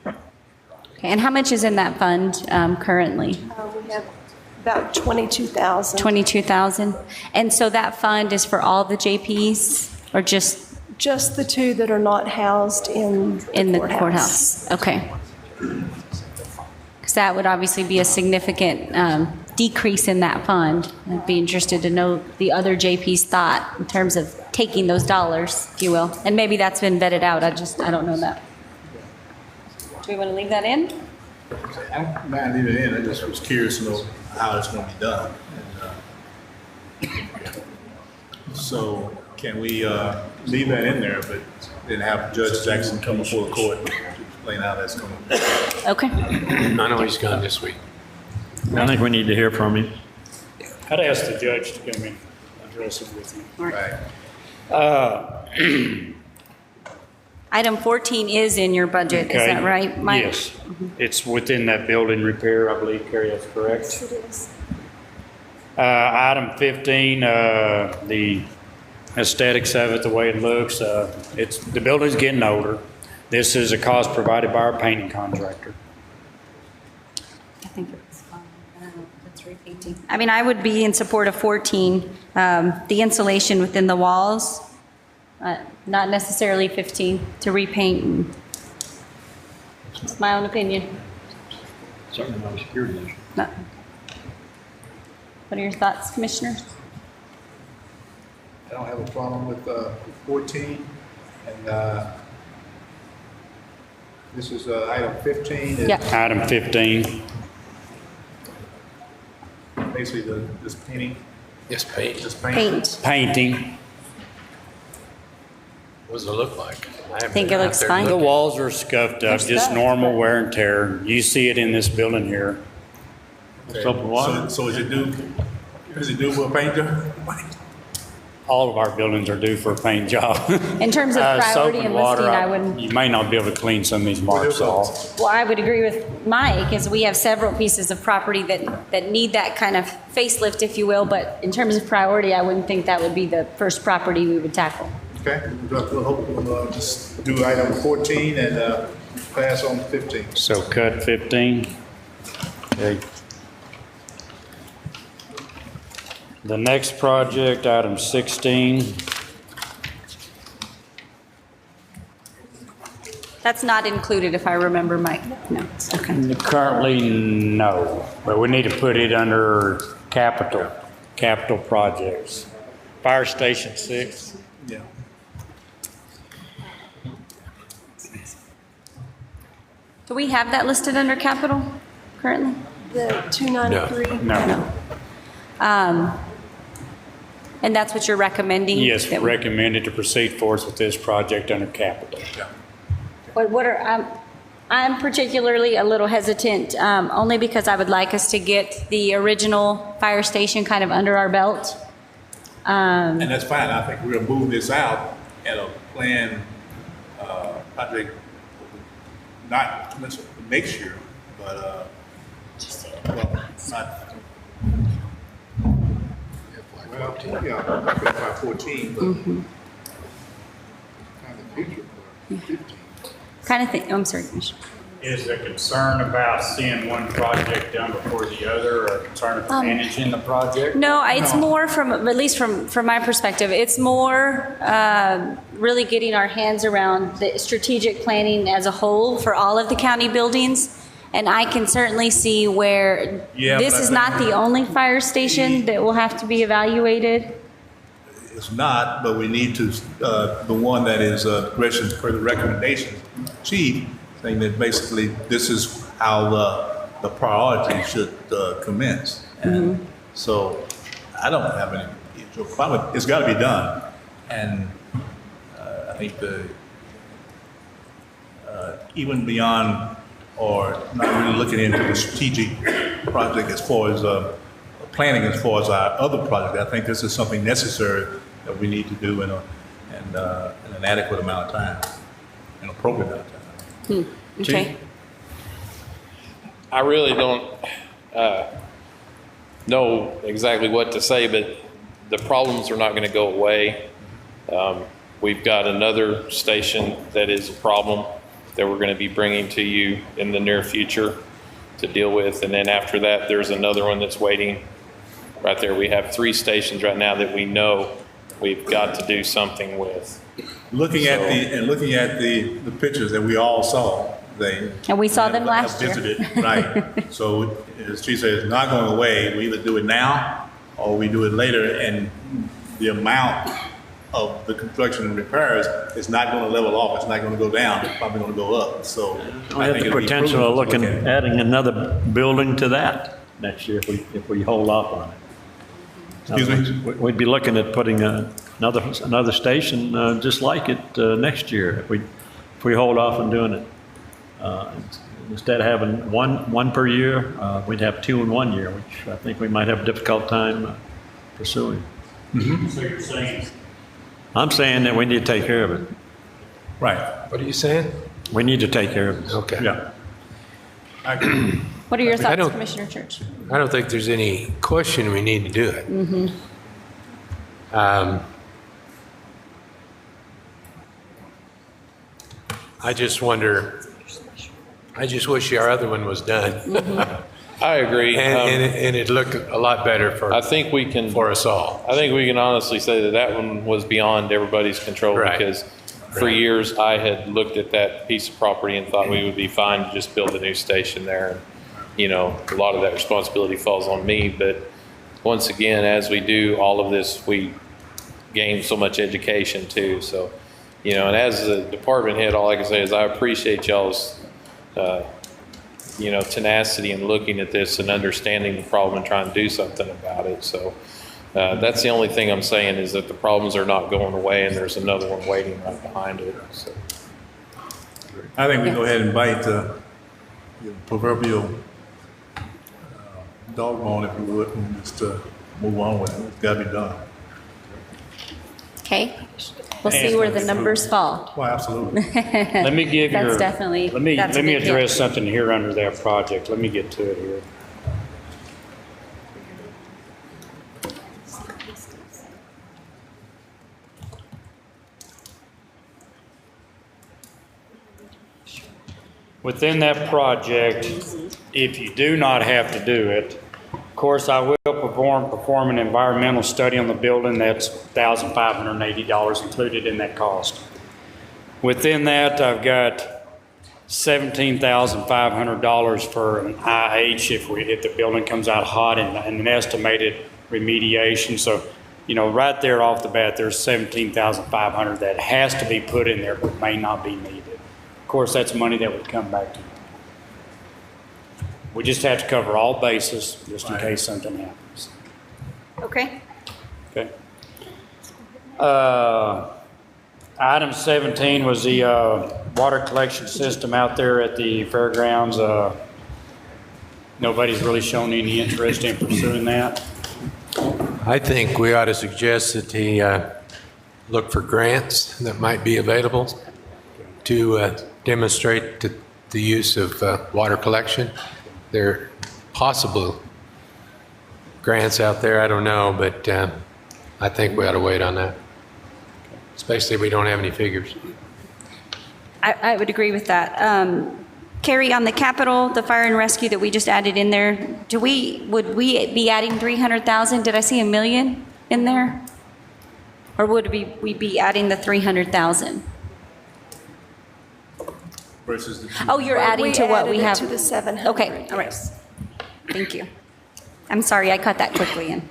Okay, and how much is in that fund currently? We have about 22,000. 22,000? And so that fund is for all the JPs or just Just the two that are not housed in the courthouse? Okay. Because that would obviously be a significant decrease in that fund. I'd be interested to know the other JP's thought in terms of taking those dollars, if you will. And maybe that's been vetted out. I don't know that. Do we want to leave that in? I don't mind leaving it in, I just was curious to know how it's going to be done. And, so can we leave that in there, but then have Judge Jackson come before the court to explain how that's going to be? Okay. I know he's gone this week. I think we need to hear from him. I'd ask the judge to come in and address it with you. Right. Item 14 is in your budget, is that right, Mike? Yes. It's within that building repair, I believe, Carrie, that's correct. Yes, it is. Item 15, the aesthetics of it, the way it looks, the building's getting older. This is a cost provided by our painting contractor. I think it's fine. That's repainting. I mean, I would be in support of 14, the insulation within the walls, not necessarily 15, to repaint. It's my own opinion. Certainly not a security issue. No. What are your thoughts, commissioners? I don't have a problem with 14, and this is item 15. Yeah. Item 15. Basically, this painting. Yes, paint. Just paint. Paint. Painting. What does it look like? I think it looks fine. The walls are scuffed up, just scuffed, normal but- wear and tear. You see it in this building here. Soap and water. So is it due for a paint job? All of our buildings are due for a paint job. In terms of Soap priority and and water, listing, I wouldn't. You may not be able to clean some of these marks off. Well, I would agree with Mike, is we have several pieces of property that need that kind of facelift, if you will, but in terms of priority, I wouldn't think that would be the first property we would tackle. Okay, we'll hope, we'll just do item 14 and pass on to 15. So cut 15. Okay. The next project, item 16. That's not included, if I remember, Mike. No, okay. Currently, no, but we need to put it under capital projects. Fire Station 6. Yeah. Do we have that listed under capital currently? The 293? No. And that's what you're recommending? Yes, That we- recommended to proceed forward with this project under capital. What are, I'm particularly a little hesitant, only because I would like us to get the original fire station kind of under our belt. And that's fine. I think we're gonna move this out at a planned project, not necessarily next year, but, well, not. Well, yeah, FY 14, but kind of future for 15. Kind of think, I'm sorry, Commissioner. Is there concern about seeing one project done before the other, or concern of managing the project? No, it's more from, at least from my perspective, it's more really getting our hands around the strategic planning as a whole for all of the county buildings. And I can certainly see where Yeah, this but is I not think- the only fire station that will have to be evaluated. It's not, but we need to, the one that is directions per the recommendation, chief, saying that basically this is how the priority should commence. And so I don't have any problem. It's got to be done. And I think even beyond, or not really looking into the strategic project as far as planning as far as our other project, I think this is something necessary that we need to do in an adequate amount of time, an appropriate amount of time. Okay. I really don't know exactly what to say, but the problems are not going to go away. We've got another station that is a problem that we're going to be bringing to you in the near future to deal with. And then after that, there's another one that's waiting right there. We have 3 stations right now that we know we've got to do something with. Looking at the pictures that we all saw, And we saw them last year. Visited, right. So as she said, it's not going away. We either do it now or we do it later, and the amount of the construction and repairs is not going to level off. It's not going to go down. It's probably going to go up. So We have the potential of looking, adding another building to that next year if we hold off on it. Excuse me? We'd be looking at putting another station just like it next year if we hold off on doing it. Instead of having one per year, we'd have 2 in 1 year, which I think we might have a difficult time pursuing. So you're saying? I'm saying that we need to take care of it. Right. What are you saying? We need to take care of it. Okay. Yeah. What are your I thoughts, don't- Commissioner Church? I don't think there's any question we need to do it. I just wonder, I just wish our other one was done. I agree. And it looked a lot better I think we can. for us all. I think we can honestly say that one was beyond everybody's control Right. because for years I had looked at that piece of property and thought we would be fine to just build a new station there. You know, a lot of that responsibility falls on me, but once again, as we do all of this, we gain so much education too. So, you know, and as a department head, all I can say is I appreciate y'all's, tenacity in looking at this and understanding the problem and trying to do something about it. So, That's the only thing I'm saying is that the problems are not going away and there's another one waiting right behind it. So. I think we go ahead and invite the proverbial dog bone, if you would, and just move on with it. It's got to be done. Okay, we'll see where the numbers fall. Well, absolutely. Let me give That's your, definitely- let me that's a big address hit. something here under that project. Let me get to it here. Within that project, if you do not have to do it, of course, I will perform an environmental study on the building. That's $1,580 included in that cost. Within that, I've got $17,500 for an IH if the building comes out hot and an estimated remediation. So, you know, right there off the bat, there's $17,500 that has to be put in there but may not be needed. Of course, that's money that would come back to you. We just have to cover all bases just in case something happens. Okay. Okay. Item 17 was the water collection system out there at the fairgrounds. Nobody's really shown any interest in pursuing that. I think we ought to suggest that he look for grants that might be available to demonstrate the use of water collection. There are possible grants out there, I don't know, but I think we ought to wait on that. Especially if we don't have any figures. I would agree with that. Carrie, on the capital, the fire and rescue that we just added in there, would we be adding 300,000? Did I see $1 million in there? Or would we be adding the 300,000? Versus the. Oh, you're adding to what we have? To the 700. Okay, all right. Thank you. I'm sorry, I cut that quickly in.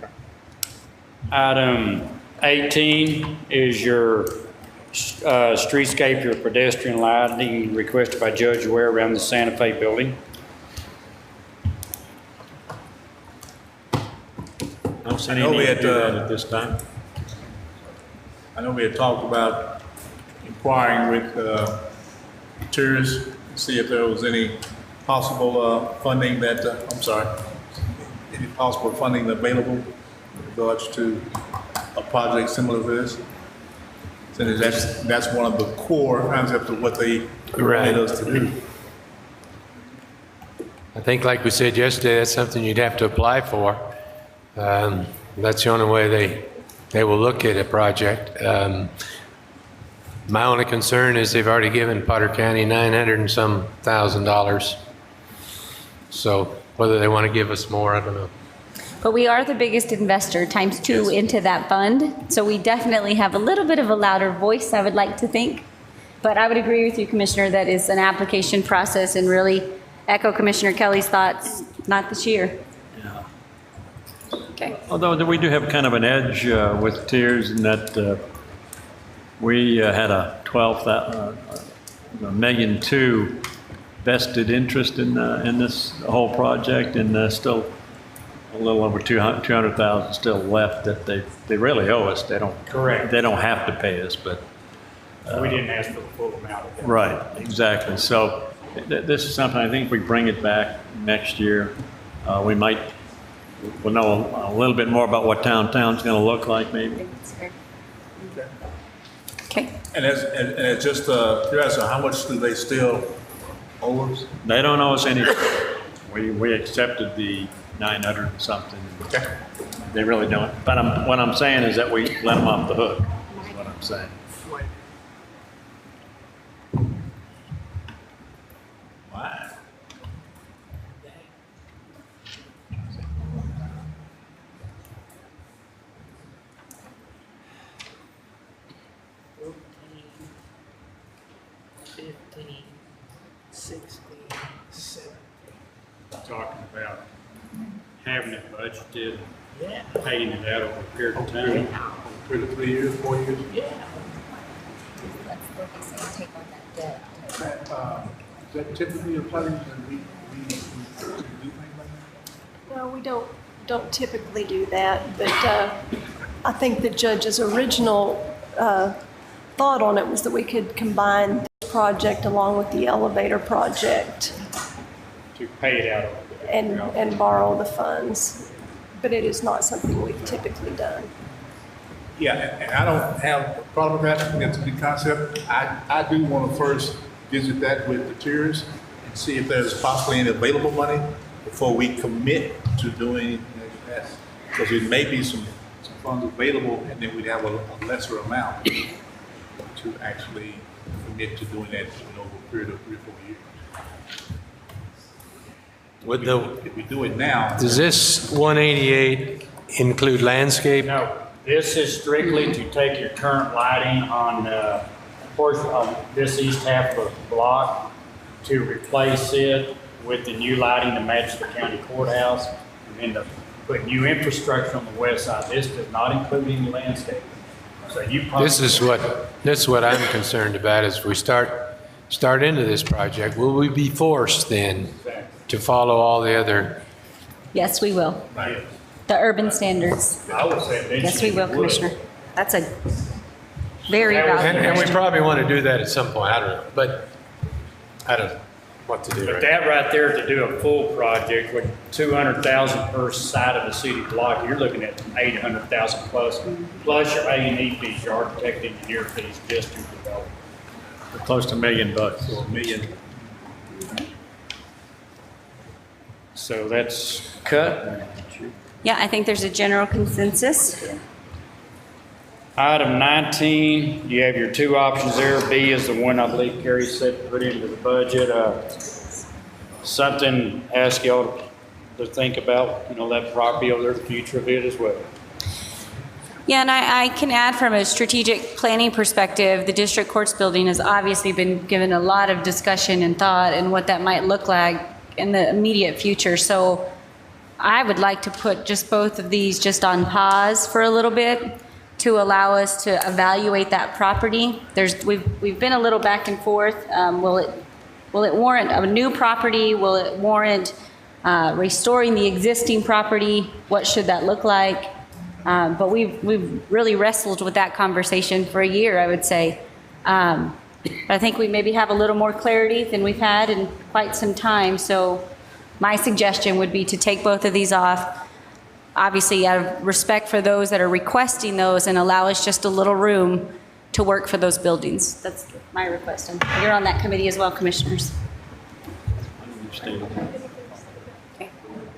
Item 18 is your streetscape, your pedestrian lighting requested by Judge Ware around the Santa Fe building. Don't see I any know need we to had, do that at this time. I know we had talked about inquiring with tourists, see if there was any possible funding that, any possible funding available in regards to a project similar to this. So that's one of the core concepts of what they wanted us to do. I think like we said yesterday, that's something you'd have to apply for. That's the only way they will look at a project. My only concern is they've already given Potter County $900 and some thousand. So whether they want to give us more, I don't know. But we are the biggest investor, times 2 into that fund. So we definitely have a little bit of a louder voice, I would like to think. But I would agree with you, Commissioner, that it's an application process, and really echo Commissioner Kelly's thoughts, not this year. Yeah. Okay. Although we do have kind of an edge with tiers in that we had a $1.2 million vested interest in this whole project, and still a little over 200,000 still left that they really owe us. They don't. Correct. They don't have to pay us, but. We didn't ask for the full amount of that. Right, exactly. So this is something, I think if we bring it back next year, we'll know a little bit more about what downtown's going to look like maybe. Okay. And it's just curiosity, how much do they still owe us? They don't owe us anything. We accepted the 900 and something. Okay. They really don't. But what I'm saying is that we let them off the hook, is what I'm saying. Wow. Talking about having it budgeted, paying it out over a period of time. 2 to 3 years, 4 years? Is that typically a place that we do things like that? No, we don't don't typically do that, but I think the judge's original thought on it was that we could combine this project along with the elevator project To pay it out. and borrow the funds. But it is not something we've typically done. Yeah, and I don't have a problem with that. I think that's a good concept. I do want to first visit that with the tiers and see if there's possibly any available money before we commit to doing anything like that. Because there may be some funds available, and then we'd have a lesser amount to actually commit to doing that over a period of 3 or 4 years. Would the, If we do it now. does this 188 include landscape? No, this is strictly to take your current lighting on, portion of this east half of the block to replace it with the new lighting to match the county courthouse, and then to put new infrastructure on the west side. This does not include any landscaping. So you probably. This is what I'm concerned about, is we start into this project, will we be forced then to follow all the other? Yes, we will. The urban standards. I would say eventually. Yes, we will, would. Commissioner. That's a very That was- valuable And we question. probably want to do that at some point, I don't know, but I don't know what to do But right that right there, to do a full project with 200,000 per side of the city block, you're looking at 800,000 plus your A&E fees, your architect engineer fees just to develop. Close to $1 million. So $1 million. So that's cut. Yeah, I think there's a general consensus. Item 19, you have your two options there. B is the one I believe Carrie said to put into the budget. Something ask y'all to think about, that property over there, the future of it as well. Yeah, and I can add from a strategic planning perspective, the district courts building has obviously been given a lot of discussion and thought and what that might look like in the immediate future. So I would like to put just both of these just on pause for a little bit to allow us to evaluate that property. We've been a little back and forth. Will it warrant a new property? Will it warrant restoring the existing property? What should that look like? But we've really wrestled with that conversation for a year, I would say. I think we maybe have a little more clarity than we've had in quite some time. So my suggestion would be to take both of these off, obviously out of respect for those that are requesting those, and allow us just a little room to work for those buildings. That's my request. And you're on that committee as well, commissioners. Okay.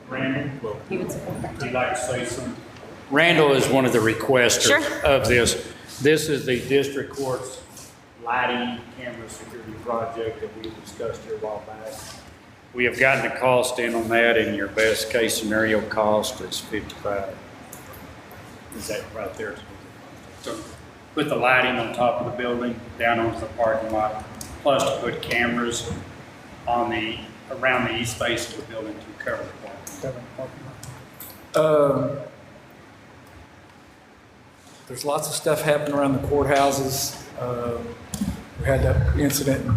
Randall, You would support that. would you like to say something? Randall is one of the requesters Sure. of this. This is the district court's lighting camera security project that we discussed here a while back. We have gotten the cost in on that, and your best case scenario cost is $55. Is that right there? So put the lighting on top of the building, down onto the parking lot, plus to put cameras on around the east face of the building to cover the parking lot. There's lots of stuff happening around the courthouses. We had that incident in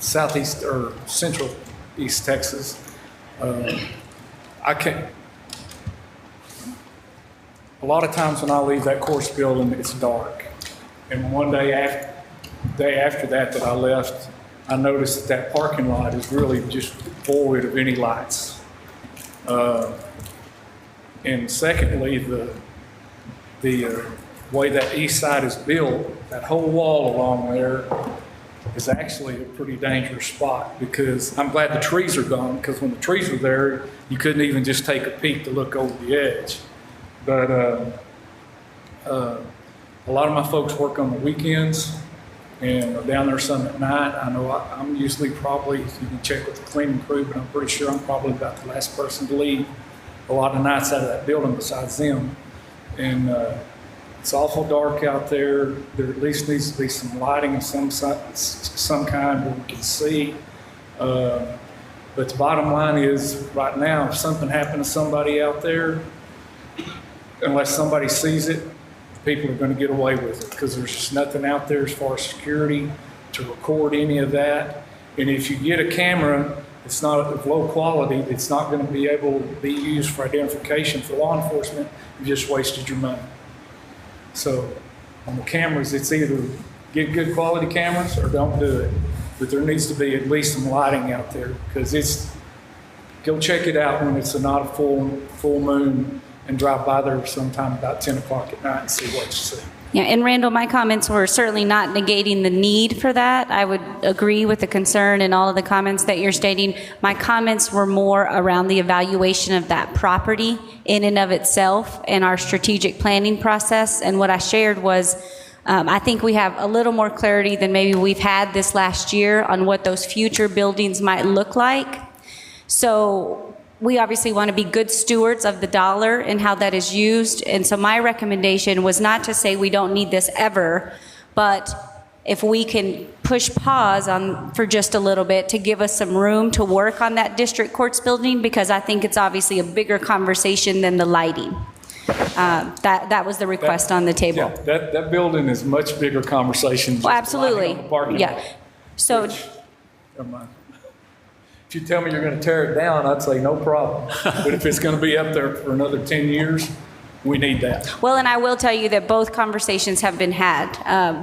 southeast or central East Texas. A lot of times when I leave that course building, it's dark. And one day after that I left, I noticed that parking lot is really just void of any lights. And secondly, the way that east side is built, that whole wall along there is actually a pretty dangerous spot, because I'm glad the trees are gone, because when the trees were there, you couldn't even just take a peek to look over the edge. But a lot of my folks work on the weekends and are down there some at night. I know I'm usually probably, you can check with the cleaning crew, but I'm pretty sure I'm probably about the last person to leave a lot of nights out of that building besides them. And it's awful dark out there. There at least needs to be some lighting of some kind where we can see. But the bottom line is, right now, if something happened to somebody out there, unless somebody sees it, people are going to get away with it, because there's just nothing out there as far as security to record any of that. And if you get a camera it's not of low quality, it's not going to be able to be used for identification for law enforcement, you just wasted your money. So on the cameras, it's either get good quality cameras or don't do it. But there needs to be at least some lighting out there, because go check it out when it's not a full moon and drive by there sometime about 10 o'clock at night and see what you see. Yeah, and Randall, my comments were certainly not negating the need for that. I would agree with the concern and all of the comments that you're stating. My comments were more around the evaluation of that property in and of itself and our strategic planning process. And what I shared was, I think we have a little more clarity than maybe we've had this last year on what those future buildings might look like. So we obviously want to be good stewards of the dollar and how that is used. And so my recommendation was not to say we don't need this ever, but if we can push pause on for just a little bit to give us some room to work on that district courts building, because I think it's obviously a bigger conversation than the lighting. That was the request on the table. Yeah, that building is much bigger conversation. Well, absolutely. Yeah. So, Never mind. If you tell me you're going to tear it down, I'd say no problem. But if it's going to be up there for another 10 years, we need that. well, and I will tell you that both conversations have been had,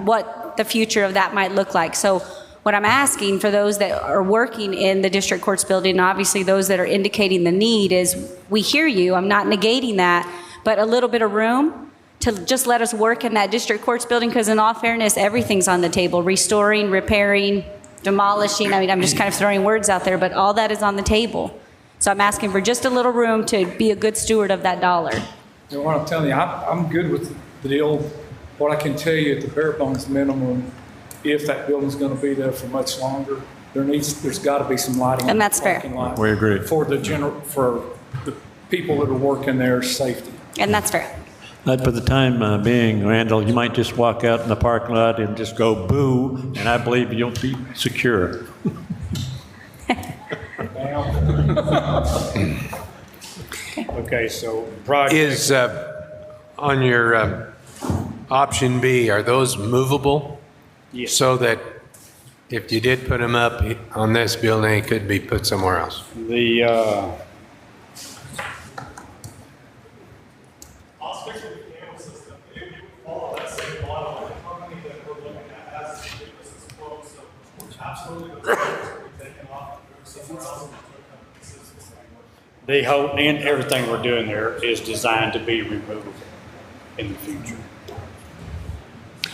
what the future of that might look like. So what I'm asking for those that are working in the district courts building, and obviously those that are indicating the need, is we hear you. I'm not negating that, but a little bit of room to just let us work in that district courts building, because in all fairness, everything's on the table: restoring, repairing, demolishing. I mean, I'm just kind of throwing words out there, but all that is on the table. So I'm asking for just a little room to be a good steward of that dollar. You know what I'm telling you, I'm good with the deal. What I can tell you at the bare bones minimum, if that building's going to be there for much longer, there's got to be some lighting. And that's fair. We agree. For the people that are working there, safety. And that's fair. But for the time being, Randall, you might just walk out in the parking lot and just go boo, and I believe you'll be secure. Okay, so project. Is, on your option B, are those movable? Yes. So that if you did put them up on this building, it could be put somewhere else? The, I'll stick with the camera system. It would follow that same model. The company that we're looking at has given us this quote, so absolutely the pictures will be taken off. Somewhere else. the whole, and everything we're doing there is designed to be removable in the future.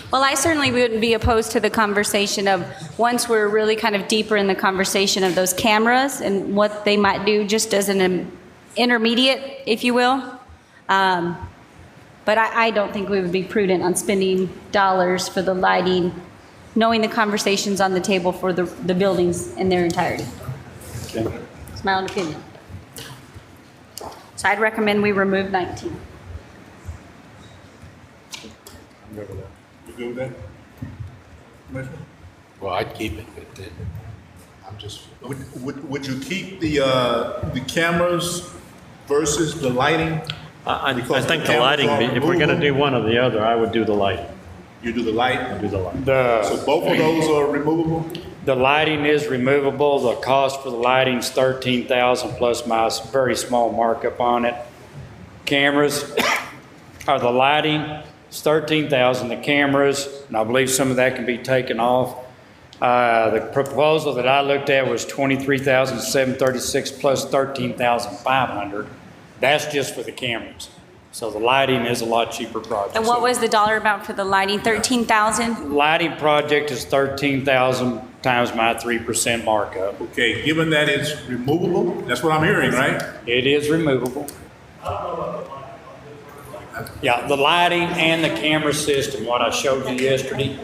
Well, I certainly wouldn't be opposed to the conversation of, once we're really kind of deeper in the conversation of those cameras and what they might do just as an intermediate, if you will. But I don't think we would be prudent on spending dollars for the lighting, knowing the conversations on the table for the buildings in their entirety. Okay. It's my own opinion. So I'd recommend we remove 19. You good with that? Commissioner? Well, I'd keep it, but I'm just. Would you keep the cameras versus the lighting? I Because think the the lighting, cameras are if we're going to removable. do one or the other, I would do the lighting. You do the light? I'd do the lighting. So both of those are removable? The lighting is removable. The cost for the lighting is $13,000 plus my very small markup on it. Cameras, or the lighting is $13,000. The cameras, and I believe some of that can be taken off. The proposal that I looked at was $23,736 plus $13,500. That's just for the cameras. So the lighting is a lot cheaper project. And what was the dollar amount for the lighting? 13,000? Lighting project is $13,000 times my 3% markup. Okay, given that it's removable, that's what I'm hearing, right? It is removable. Yeah, the lighting and the camera system, what I showed you yesterday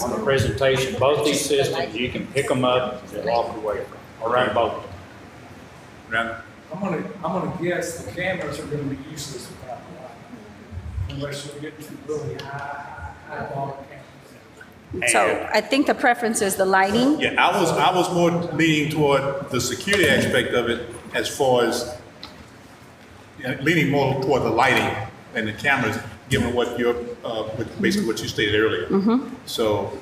on the presentation, both these systems, you can pick them up and walk away from, or run both. Randall? I'm gonna guess the cameras are gonna be useless without the lighting. Unless we get to really high volume cameras. So I think the preference is the lighting. Yeah, I was more leaning toward the security aspect of it as far as, leaning more toward the lighting and the cameras, given what basically what you stated earlier. So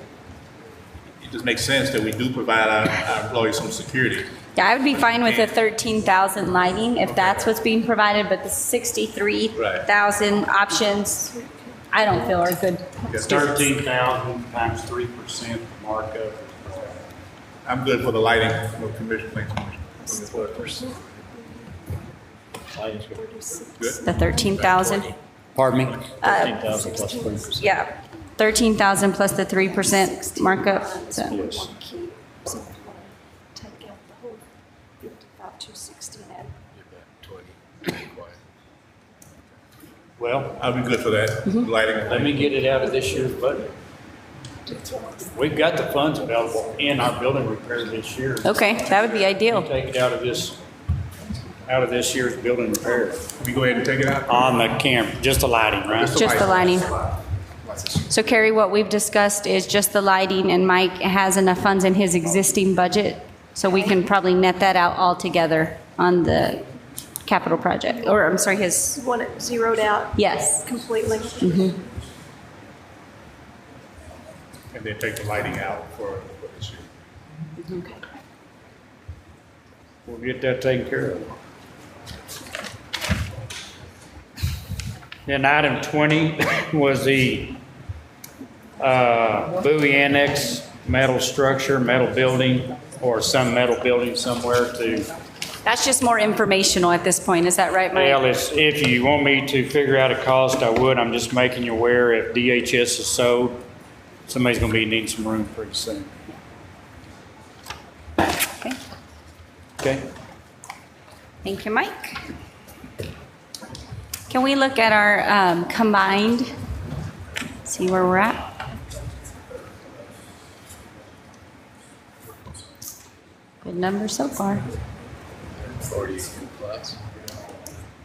it just makes sense that we do provide our employees some security. Yeah, I would be fine with the 13,000 lighting if that's what's being provided, but the 63,000 options, I don't feel are good. 13,000 times 3% markup. I'm good for the lighting, no commission, thanks, Commissioner. Good. The 13,000, Pardon me? 13,000 plus 3%. yeah, 13,000 plus the 3% markup, so. Yes. Take out the whole 55,260 and Well, I'll be good for that, lighting. let me get it out of this year's budget. We've got the funds available in our building repair this year. Okay, that would be ideal. Take it out of this year's building repair. We go ahead and take it out? On the camera, just the lighting, right? Just the lighting. So Carrie, what we've discussed is just the lighting, and Mike has enough funds in his existing budget, so we can probably net that out all together on the capital project, or I'm sorry, his, you want it zeroed out yes. completely. And then take the lighting out for this year. Okay. We'll get that taken care of. Then item 20 was the Bowie Annex metal structure, metal building, or some metal building somewhere to, That's just more informational at this point, is that right, Mike? well, if you want me to figure out a cost, I would. I'm just making you aware if DHS is sold, somebody's gonna be needing some room pretty soon. Okay, Okay? thank you, Mike. Can we look at our combined, see where we're at? Good number so far. 40 plus.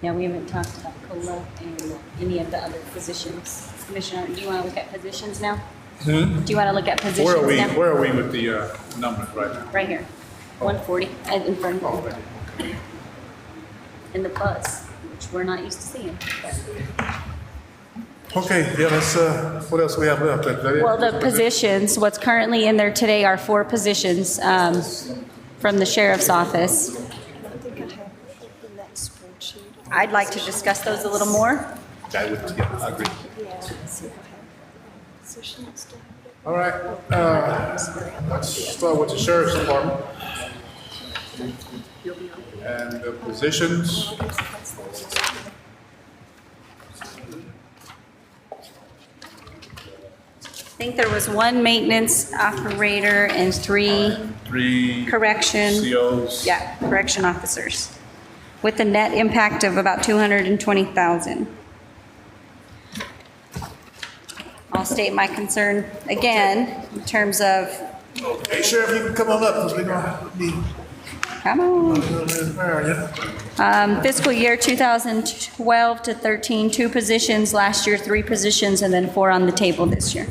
Yeah, we haven't talked about COLA and any of the other positions. Commissioner, do you want to look at positions now? Do you want to look at positions now? Where are we with the numbers right now? Right here, 140, in front of you. In the plus, which we're not used to seeing. Okay, yeah, let's, what else we have left? Is that it? Well, the positions, what's currently in there today are 4 positions from the sheriff's office. I think I have in that spreadsheet. I'd like to discuss those a little more. I would, yeah, I agree. Yeah, see if I have positions down. All right, let's start with the sheriff's department. And the positions, I think there was 1 maintenance operator and 3 3 correction. COs. Yeah, correction officers, with a net impact of about 220,000. I'll state my concern again in terms of, Hey, Sheriff, you can come on up, because we're gonna need. come on. Fiscal year 2012 to 13, 2 positions, last year 3 positions, and then 4 on the table this year.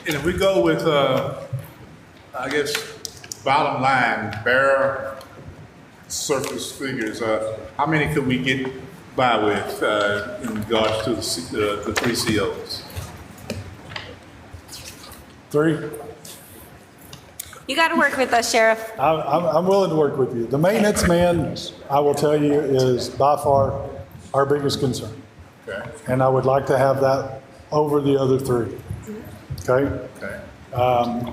And if we go with, I guess, bottom line, bare surface figures, how many could we get by with in regards to the 3 COs? 3? You got to work with us, Sheriff. I'm willing to work with you. The maintenance man, I will tell you, is by far our biggest concern. Okay, And I would like to have that over the other 3. Okay? okay.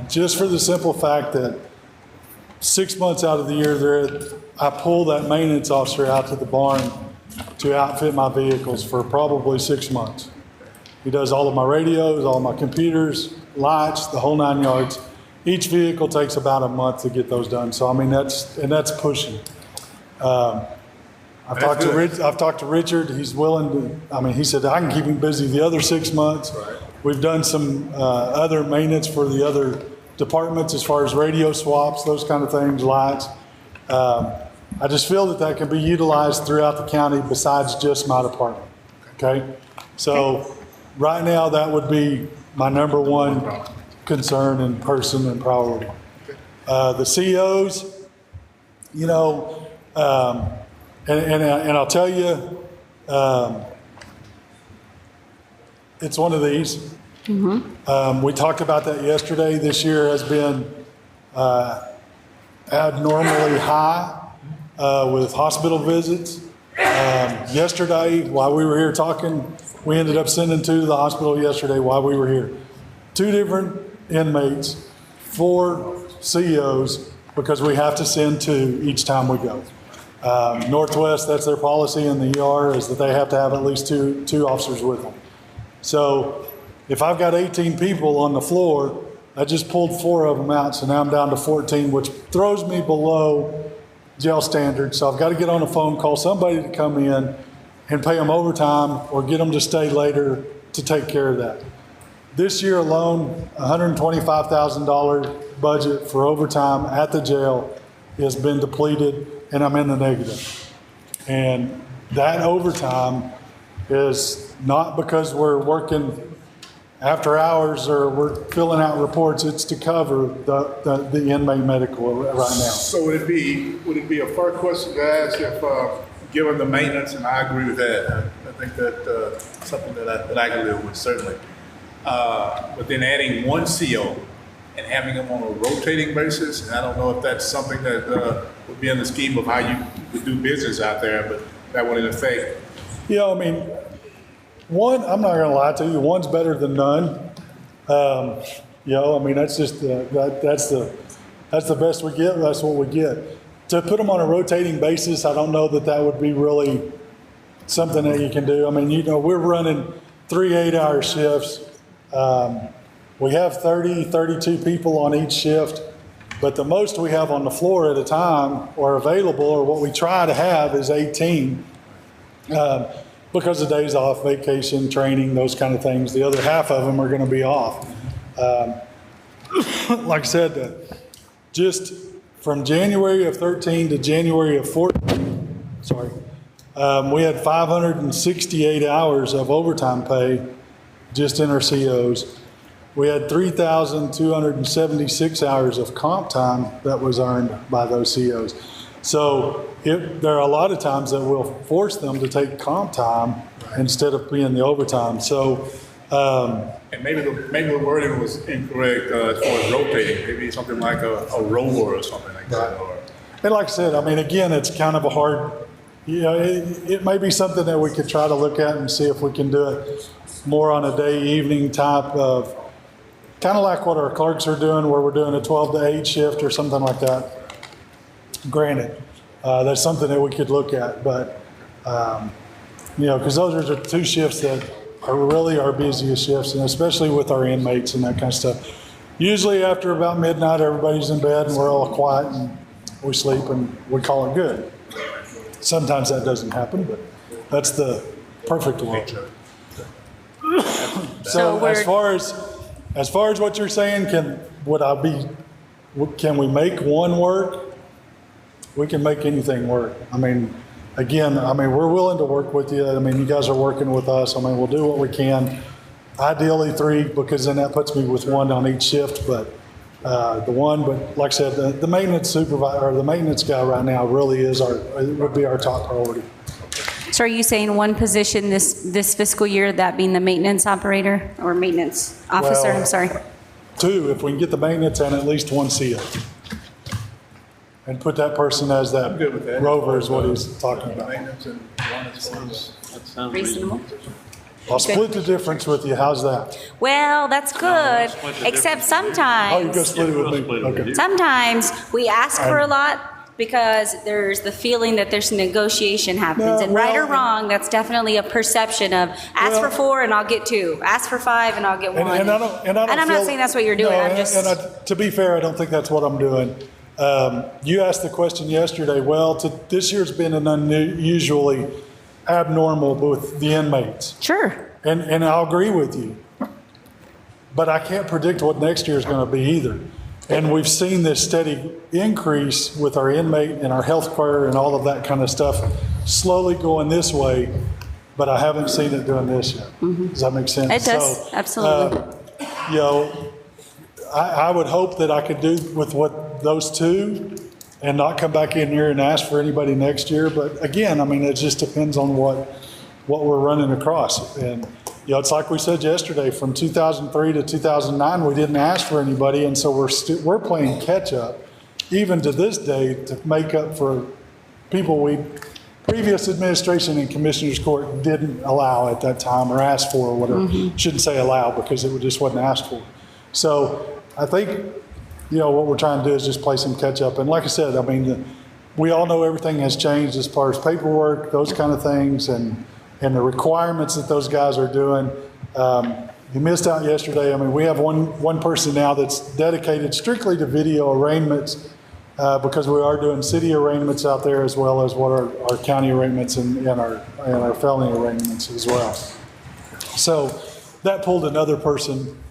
Just for the simple fact that 6 months out of the year, I pull that maintenance officer out to the barn to outfit my vehicles for probably 6 months. He does all of my radios, all of my computers, lights, the whole 9 yards. Each vehicle takes about a month to get those done. So, I mean, that's pushing. I've talked to Richard. He's willing to, I mean, he said, I can keep him busy the other 6 months. Right. We've done some other maintenance for the other departments as far as radio swaps, those kind of things, lights. I just feel that can be utilized throughout the county besides just my department. Okay? So right now, that would be my number 1 concern and person and priority. The COs, you know, and I'll tell you, it's one of these. We talked about that yesterday. This year has been abnormally high with hospital visits. Yesterday, while we were here talking, we ended up sending 2 to the hospital yesterday while we were here. 2 different inmates, 4 CEOs, because we have to send 2 each time we go. Northwest, that's their policy in the ER, is that they have to have at least two officers with them. So if I've got 18 people on the floor, I just pulled 4 of them out, so now I'm down to 14, which throws me below jail standards. So I've got to get on the phone, call somebody to come in and pay them overtime or get them to stay later to take care of that. This year alone, $125,000 budget for overtime at the jail has been depleted, and I'm in the negative. And that overtime is not because we're working after hours or we're filling out reports, it's to cover the inmate medical right now. So would it be a fair question to ask if, given the maintenance, and I agree with that, I think that something that I can live with certainly. But then adding 1 CO and having them on a rotating basis, and I don't know if that's something that would be in the scheme of how you would do business out there, but that would in effect. Yeah, I mean, one, I'm not gonna lie to you, one's better than none. You know, I mean, that's just, that's the best we get, that's what we get. To put them on a rotating basis, I don't know that that would be really something that you can do. I mean, you know, we're running 3 8-hour shifts. We have 30, 32 people on each shift, but the most we have on the floor at a time or available, or what we try to have, is 18. Because of days off, vacation, training, those kind of things. The other half of them are going to be off. Like I said, just from January of 13 to January of 14, we had 568 hours of overtime pay just in our COs. We had 3,276 hours of comp time that was earned by those COs. So there are a lot of times that we'll force them to take comp time instead of being the overtime. So, And maybe the wording was incorrect as far as rotating. Maybe something like a roller or something like that. And like I said, I mean, again, it's kind of a hard, you know, it may be something that we could try to look at and see if we can do it more on a day, evening type of, kind of like what our clerks are doing, where we're doing a 12 to 8 shift or something like that. Granted, that's something that we could look at, but, you know, because those are the 2 shifts that are really our busiest shifts, and especially with our inmates and that kind of stuff. Usually after about midnight, everybody's in bed and we're all quiet and we sleep and we call it good. Sometimes that doesn't happen, but that's the perfect world. So as far as what you're saying, can we make one work? We can make anything work. I mean, again, we're willing to work with you. I mean, you guys are working with us. I mean, we'll do what we can. Ideally 3, because then that puts me with 1 on each shift. But but like I said, the maintenance supervisor or the maintenance guy right now really would be our top priority. So are you saying 1 position this fiscal year, that being the maintenance operator or maintenance officer? Well, I'm sorry. 2, if we can get the maintenance and at least 1 CO. And put that person as that rover is what he's talking about. Maintenance and one as far as That sounds Reasonable. I'll split the difference with you. How's that? Well, that's good, split the except Oh, you're sometimes, gonna split it with me? Okay. sometimes we ask for a lot because there's the feeling that there's negotiation happens. No, And right or well, wrong, that's definitely a perception of ask for 4 and I'll get 2. Ask for 5 and I'll get 1. And I'm not not saying that's what you're doing. No, I'm just. to be fair, I don't think that's what I'm doing. You asked the question yesterday. Well, this year's been an unusually abnormal with the inmates. Sure. And I'll agree with you. But I can't predict what next year is going to be either. And we've seen this steady increase with our inmate and our health care and all of that kind of stuff slowly going this way, but I haven't seen it doing this yet. Does that make sense? It does, absolutely. You know, I would hope that I could do with what those 2 and not come back in here and ask for anybody next year. But again, I mean, it just depends on what we're running across. And you know, it's like we said yesterday, from 2003 to 2009, we didn't ask for anybody, and so we're playing catch up, even to this day, to make up for people previous administration and Commissioners Court didn't allow at that time or ask for or whatever. Shouldn't say allow because it just wasn't asked for. So I think, you know, what we're trying to do is just play some catch up. And like I said, I mean, we all know everything has changed as far as paperwork, those kind of things, and the requirements that those guys are doing. You missed out yesterday. I mean, we have one person now that's dedicated strictly to video arraignments because we are doing city arraignments out there as well as what our county arraignments and our felony arraignments as well. So that pulled another person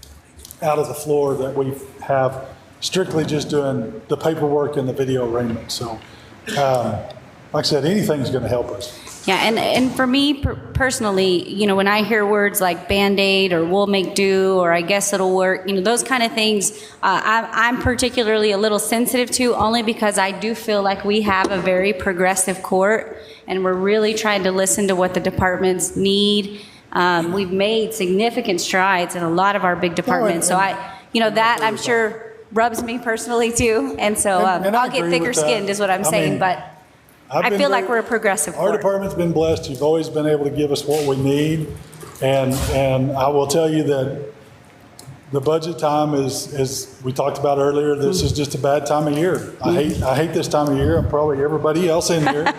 out of the floor that we have strictly just doing the paperwork and the video arraignment. So like I said, anything's going to help us. Yeah, and for me personally, you know, when I hear words like Band-Aid or we'll make do or I guess it'll work, you know, those kind of things, I'm particularly a little sensitive to, only because I do feel like we have a very progressive court and we're really trying to listen to what the departments need. We've made significant strides in a lot of our big departments. So that I'm sure rubs me personally too. And so I'll get thicker skinned is what I'm saying, but I feel like we're a progressive court. Our department's been blessed. You've always been able to give us what we need. And I will tell you that the budget time is, as we talked about earlier, this is just a bad time of year. I hate this time of year. And probably everybody else in here.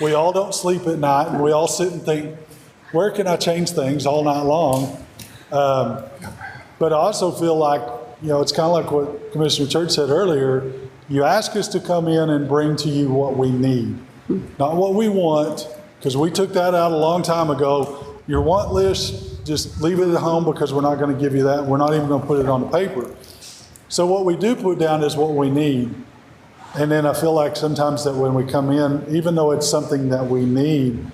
We all don't sleep at night and we all sit and think, where can I change things all night long? But I also feel like, you know, it's kind of like what Commissioner Church said earlier. You ask us to come in and bring to you what we need, not what we want, because we took that out a long time ago. Your want list, just leave it at home because we're not going to give you that. We're not even going to put it on the paper. So what we do put down is what we need. And then I feel like sometimes that when we come in, even though it's something that we need,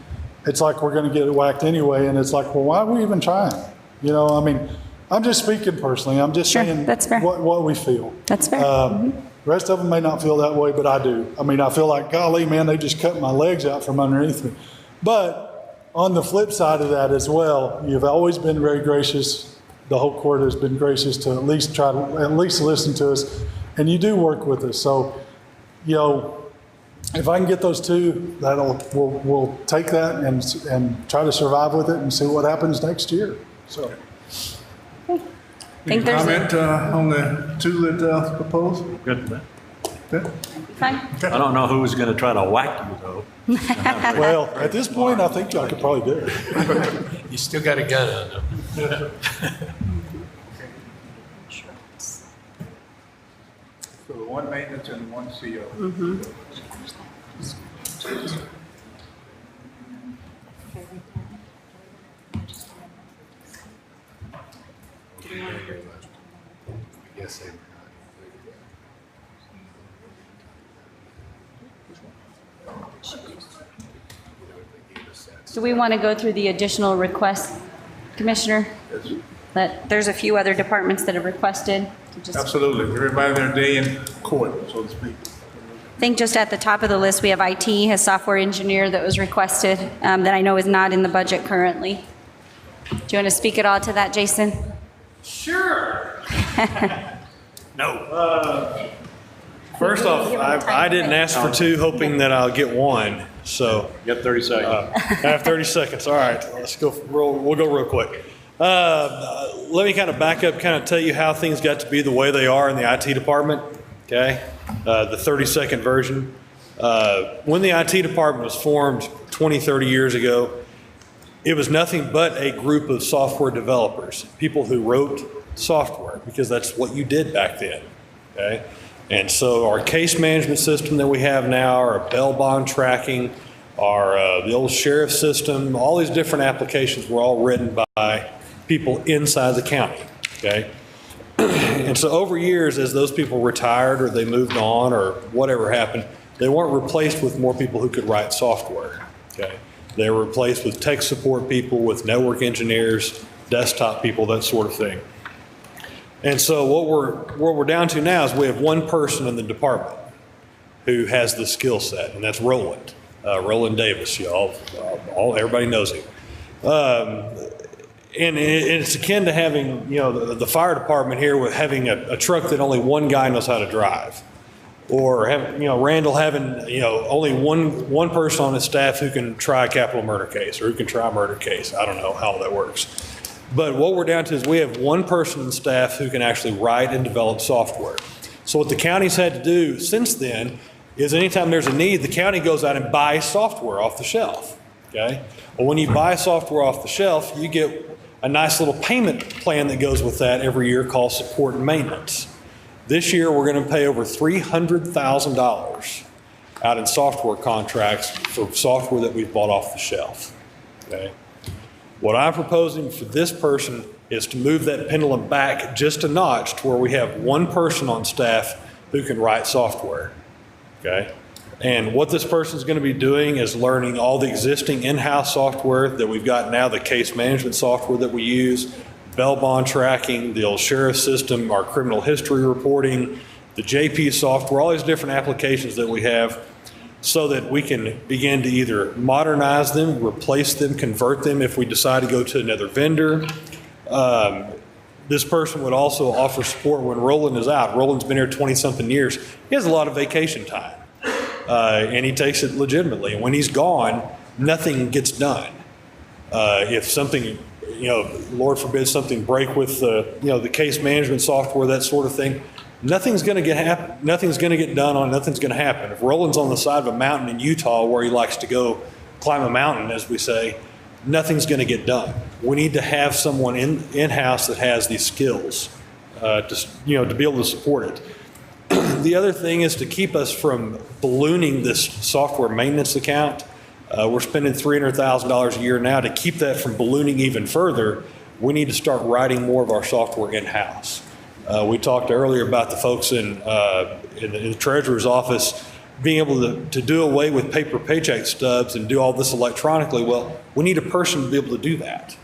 it's like we're going to get it whacked anyway. And it's like, well, why are we even trying? You know, I mean, I'm just speaking personally. I'm just saying that's fair. What we feel. That's fair. Rest of them may not feel that way, but I do. I mean, I feel like, golly, man, they just cut my legs out from underneath me. But on the flip side of that as well, you've always been very gracious. The whole court has been gracious to at least listen to us, and you do work with us. So, you know, if I can get those two, we'll take that and try to survive with it and see what happens next year. So. Any comment on the two that proposed? Good. Okay. Fine. I don't know who's going to try to whack you, though. Well, at this point, I think I could probably do it. You still got a gun on them. So one maintenance and one CO. Yes, they were. Do we want to go through the additional requests, Commissioner? There's a few other departments that have requested. Absolutely. Everybody their day in court, so to speak. I think just at the top of the list, we have IT, a software engineer that was requested that I know is not in the budget currently. Do you want to speak at all to that, Jason? Sure. No. First off, I didn't ask for two, hoping that I'll get one. So You got 30 seconds. I have 30 seconds. All right, let's go. We'll go real quick. Let me kind of back up, kind of tell you how things got to be the way they are in the IT department. Okay, the 30-second version. When the IT department was formed 20, 30 years ago, it was nothing but a group of software developers, people who wrote software, because that's what you did back then. Okay. And so our case management system that we have now, our bail bond tracking, our the old sheriff system, all these different applications were all written by people inside the county, okay? And so over years, as those people retired or they moved on or whatever happened, they weren't replaced with more people who could write software, okay? They were replaced with tech support people, with network engineers, desktop people, that sort of thing. And so what we're down to now is we have one person in the department who has the skill set, and that's Roland. Roland Davis, y'all. Everybody knows him. And it's akin to having, the fire department here with having a truck that only one guy knows how to drive. Or Randall having, only one person on his staff who can try a capital murder case or who can try a murder case. I don't know how that works. But what we're down to is we have one person on staff who can actually write and develop software. So what the county's had to do since then is anytime there's a need, the county goes out and buys software off the shelf, okay? Well, when you buy software off the shelf, you get a nice little payment plan that goes with that every year called support and maintenance. This year, we're going to pay over $300,000 out in software contracts for software that we've bought off the shelf, okay? What I'm proposing for this person is to move that pendulum back just a notch to where we have one person on staff who can write software, okay? And what this person is going to be doing is learning all the existing in-house software that we've got now, the case management software that we use, bail bond tracking, the old sheriff system, our criminal history reporting, the JP software, all these different applications that we have so that we can begin to either modernize them, replace them, convert them if we decide to go to another vendor. This person would also offer support when Roland is out. Roland's been here 20-something years. He has a lot of vacation time. And he takes it legitimately. And when he's gone, nothing gets done. If something, Lord forbid something break with the case management software, that sort of thing, nothing's going to get done on. Nothing's going to happen. If Roland's on the side of a mountain in Utah where he likes to go climb a mountain, as we say, nothing's going to get done. We need to have someone in-house that has these skills to be able to support it. The other thing is to keep us from ballooning this software maintenance account. We're spending $300,000 a year now. To keep that from ballooning even further, we need to start writing more of our software in-house. We talked earlier about the folks in the treasurer's office being able to do away with paper paycheck stubs and do all this electronically. Well, we need a person to be able to do that.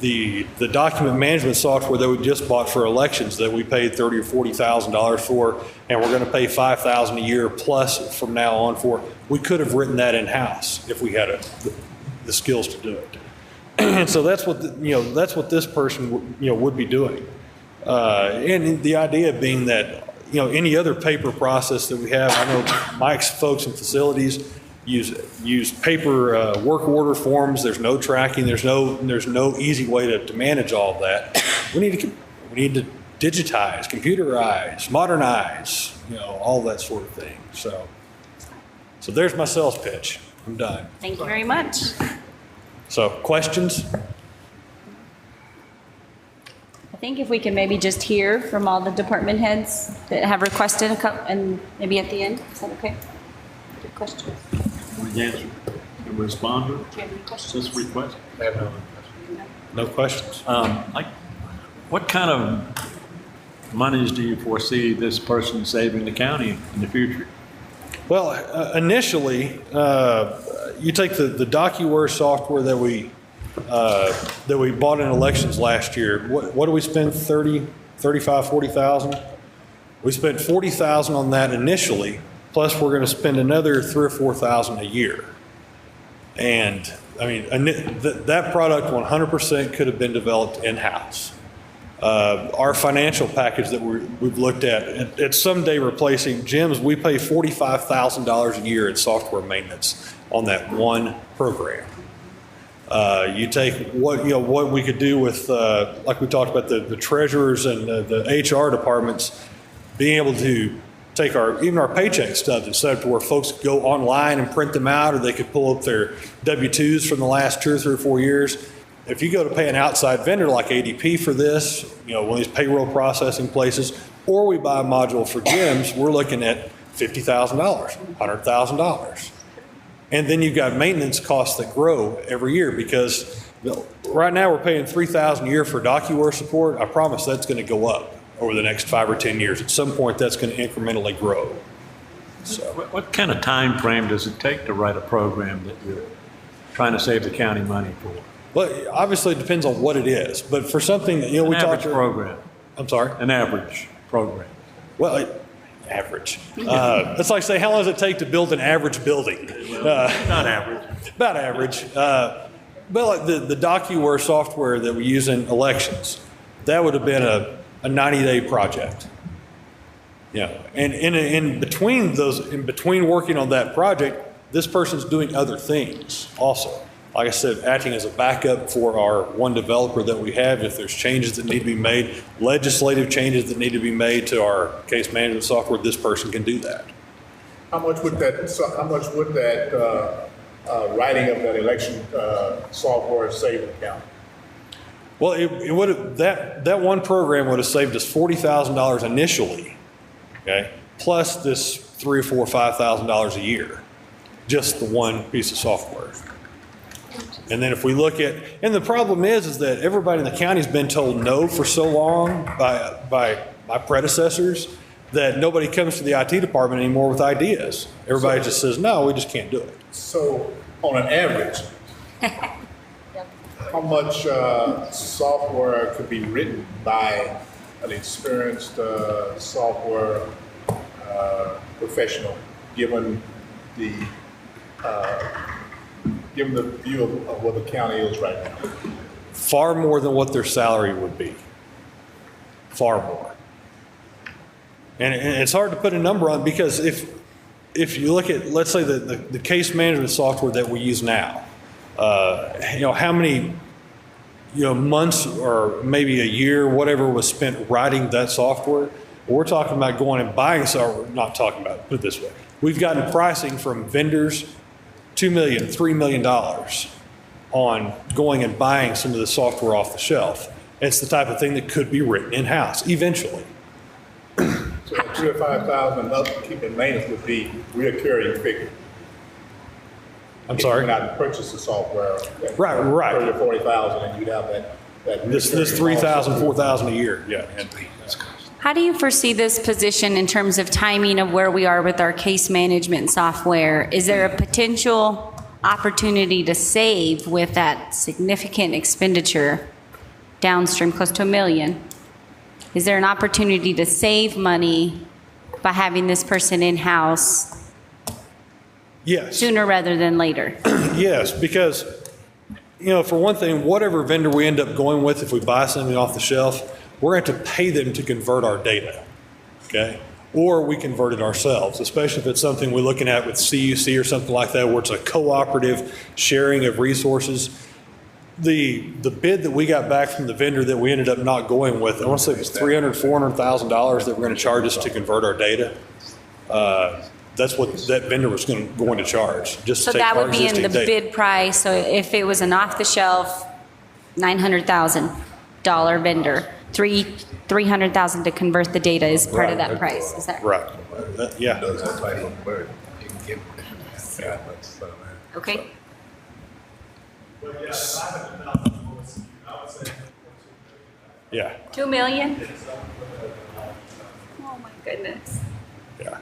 The document management software that we just bought for elections that we paid $30,000 or $40,000 for, and we're going to pay $5,000 a year plus from now on for, we could have written that in-house if we had the skills to do it. And so that's what this person would be doing. And the idea being that any other paper process that we have, I know Mike's folks in facilities use paper work order forms. There's no tracking. There's no easy way to manage all of that. We need to digitize, computerize, modernize, all that sort of thing. So there's my sales pitch. I'm done. Thank you very much. So questions? I think if we can maybe just hear from all the department heads that have requested a couple, and maybe at the end, is that okay? Good question. We answer and respond to it. Do you have any questions? This request. I have no questions. What kind of monies do you foresee this person saving the county in the future? Well, initially, you take the DocuWare software that we bought in elections last year. What do we spend? 40,000? We spent 40,000 on that initially. Plus, we're going to spend another 3,000 or 4,000 a year. And I mean, that product 100% could have been developed in-house. Our financial package that we've looked at, it's someday replacing gyms. We pay $45,000 a year in software maintenance on that one program. You take what we could do with, like we talked about, the treasurers and the HR departments, being able to take even our paycheck stubs instead of where folks could go online and print them out, or they could pull up their W-2s from the last 2 or 3 or 4 years. If you go to pay an outside vendor like ADP for this, one of these payroll processing places, or we buy a module for gyms, we're looking at $50,000, $100,000. And then you've got maintenance costs that grow every year because right now we're paying $3,000 a year for DocuWare support. I promise that's going to go up over the next 5 or 10 years. At some point, that's going to incrementally grow. So, what kind of time frame does it take to write a program that you're trying to save the county money for? Well, obviously it depends on what it is, but for something that, we talked about. Program. I'm sorry? An average program. Well, average. It's like say, how long does it take to build an average building? Not average. About average. But like the DocuWare software that we use in elections, that would have been a 90-day project. Yeah, and in between working on that project, this person's doing other things also. Like I said, acting as a backup for our one developer that we have. If there's changes that need to be made, legislative changes that need to be made to our case management software, this person can do that. How much would that writing of that election software save the county? Well, it would have, that one program would have saved us $40,000 initially, okay? Plus this $3,000 or $4,000 or $5,000 a year, just the one piece of software. And then if we look at, and the problem is that everybody in the county's been told no for so long by my predecessors that nobody comes to the IT department anymore with ideas. Everybody just says, no, we just can't do it. So on an average, how much software could be written by an experienced software professional, given the view of what the county is right now? Far more than what their salary would be. Far more. And it's hard to put a number on, because if you look at, let's say, the case management software that we use now, how many months or maybe a year, whatever, was spent writing that software. We're talking about going and buying software. Not talking about, put it this way. We've gotten pricing from vendors, $2 million, $3 million on going and buying some of the software off the shelf. It's the type of thing that could be written in-house eventually. So $2,000 to $5,000 upkeep and maintenance would be reoccurring figure. I'm sorry? If you went out and purchase the software. Right. $30,000 or $40,000, and you'd have that. This $3,000, $4,000 a year, yeah. How do you foresee this position in terms of timing of where we are with our case management software? Is there a potential opportunity to save with that significant expenditure downstream, close to $1 million? Is there an opportunity to save money by having this person in-house? Yes. Sooner rather than later? Yes, because, for one thing, whatever vendor we end up going with, if we buy something off the shelf, we're going to pay them to convert our data, okay? Or we convert it ourselves, especially if it's something we're looking at with CUC or something like that, where it's a cooperative sharing of resources. The bid that we got back from the vendor that we ended up not going with, I want to say it was $300,000, $400,000 that we're going to charge us to convert our data. That's what that vendor was going to charge, just to So take that our would be in existing the data. bid price. So if it was an off-the-shelf $900,000 vendor, $300,000 to convert the data is part of that price. Is that right? Yeah. Okay. Yeah. $2 million? Oh my goodness. Yeah.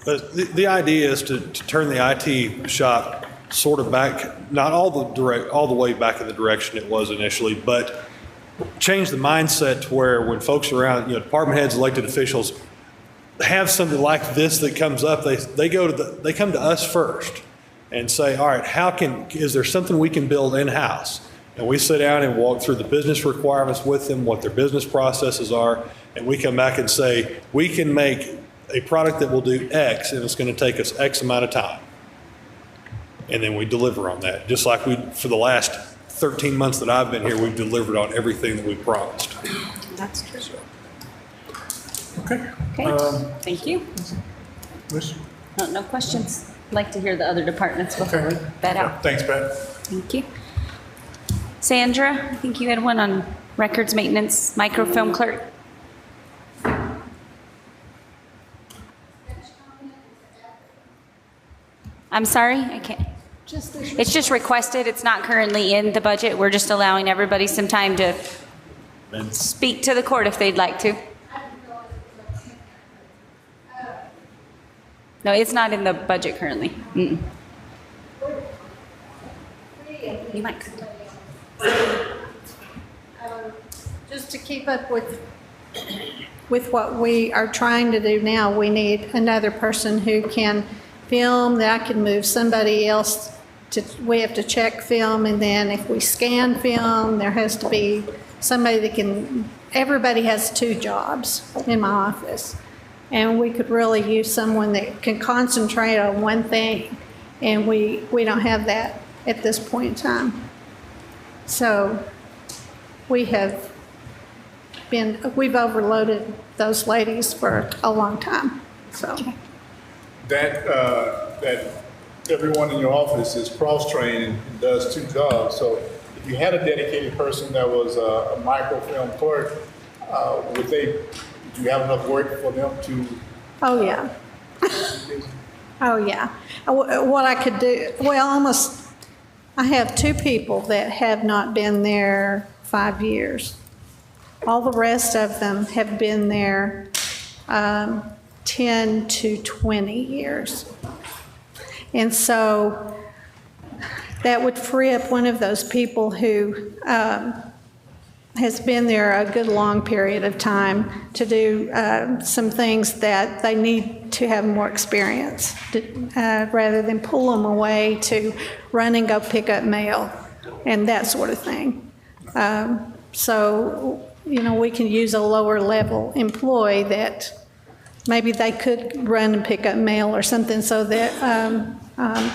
But the idea is to turn the IT shop sort of back, not all the way back in the direction it was initially, but change the mindset to where when folks around, department heads, elected officials have something like this that comes up, they come to us first and say, all right, is there something we can build in-house? And we sit down and walk through the business requirements with them, what their business processes are, and we come back and say, we can make a product that will do X, and it's going to take us X amount of time. And then we deliver on that. Just like for the last 13 months that I've been here, we've delivered on everything that we promised. That's true. Okay. Okay, thank you. Miss? No questions. I'd like to hear the other departments before we bet out. Thanks, Pat. Thank you. Sandra, I think you had one on records maintenance, microfilm clerk. I'm sorry, I can't. It's just requested. It's not currently in the budget. We're just allowing everybody some time to speak to the court if they'd like to. No, it's not in the budget currently. Mm-mm. You might. Just to keep up with what we are trying to do now, we need another person who can film, that I can move somebody else to, we have to check film, and then if we scan film, there has to be somebody that can, everybody has 2 jobs in my office. And we could really use someone that can concentrate on one thing, and we don't have that at this point in time. So we've overloaded those ladies for a long time, so. That everyone in your office is cross-trained and does 2 jobs. So if you had a dedicated person that was a microfilm clerk, do you have enough work for them to? Oh, yeah. Oh, yeah. What I could do, well, I have 2 people that have not been there 5 years. All the rest of them have been there 10 to 20 years. And so that would free up one of those people who has been there a good long period of time to do some things that they need to have more experience, rather than pull them away to run and go pick up mail and that sort of thing. So, we can use a lower level employee that maybe they could run and pick up mail or something, so that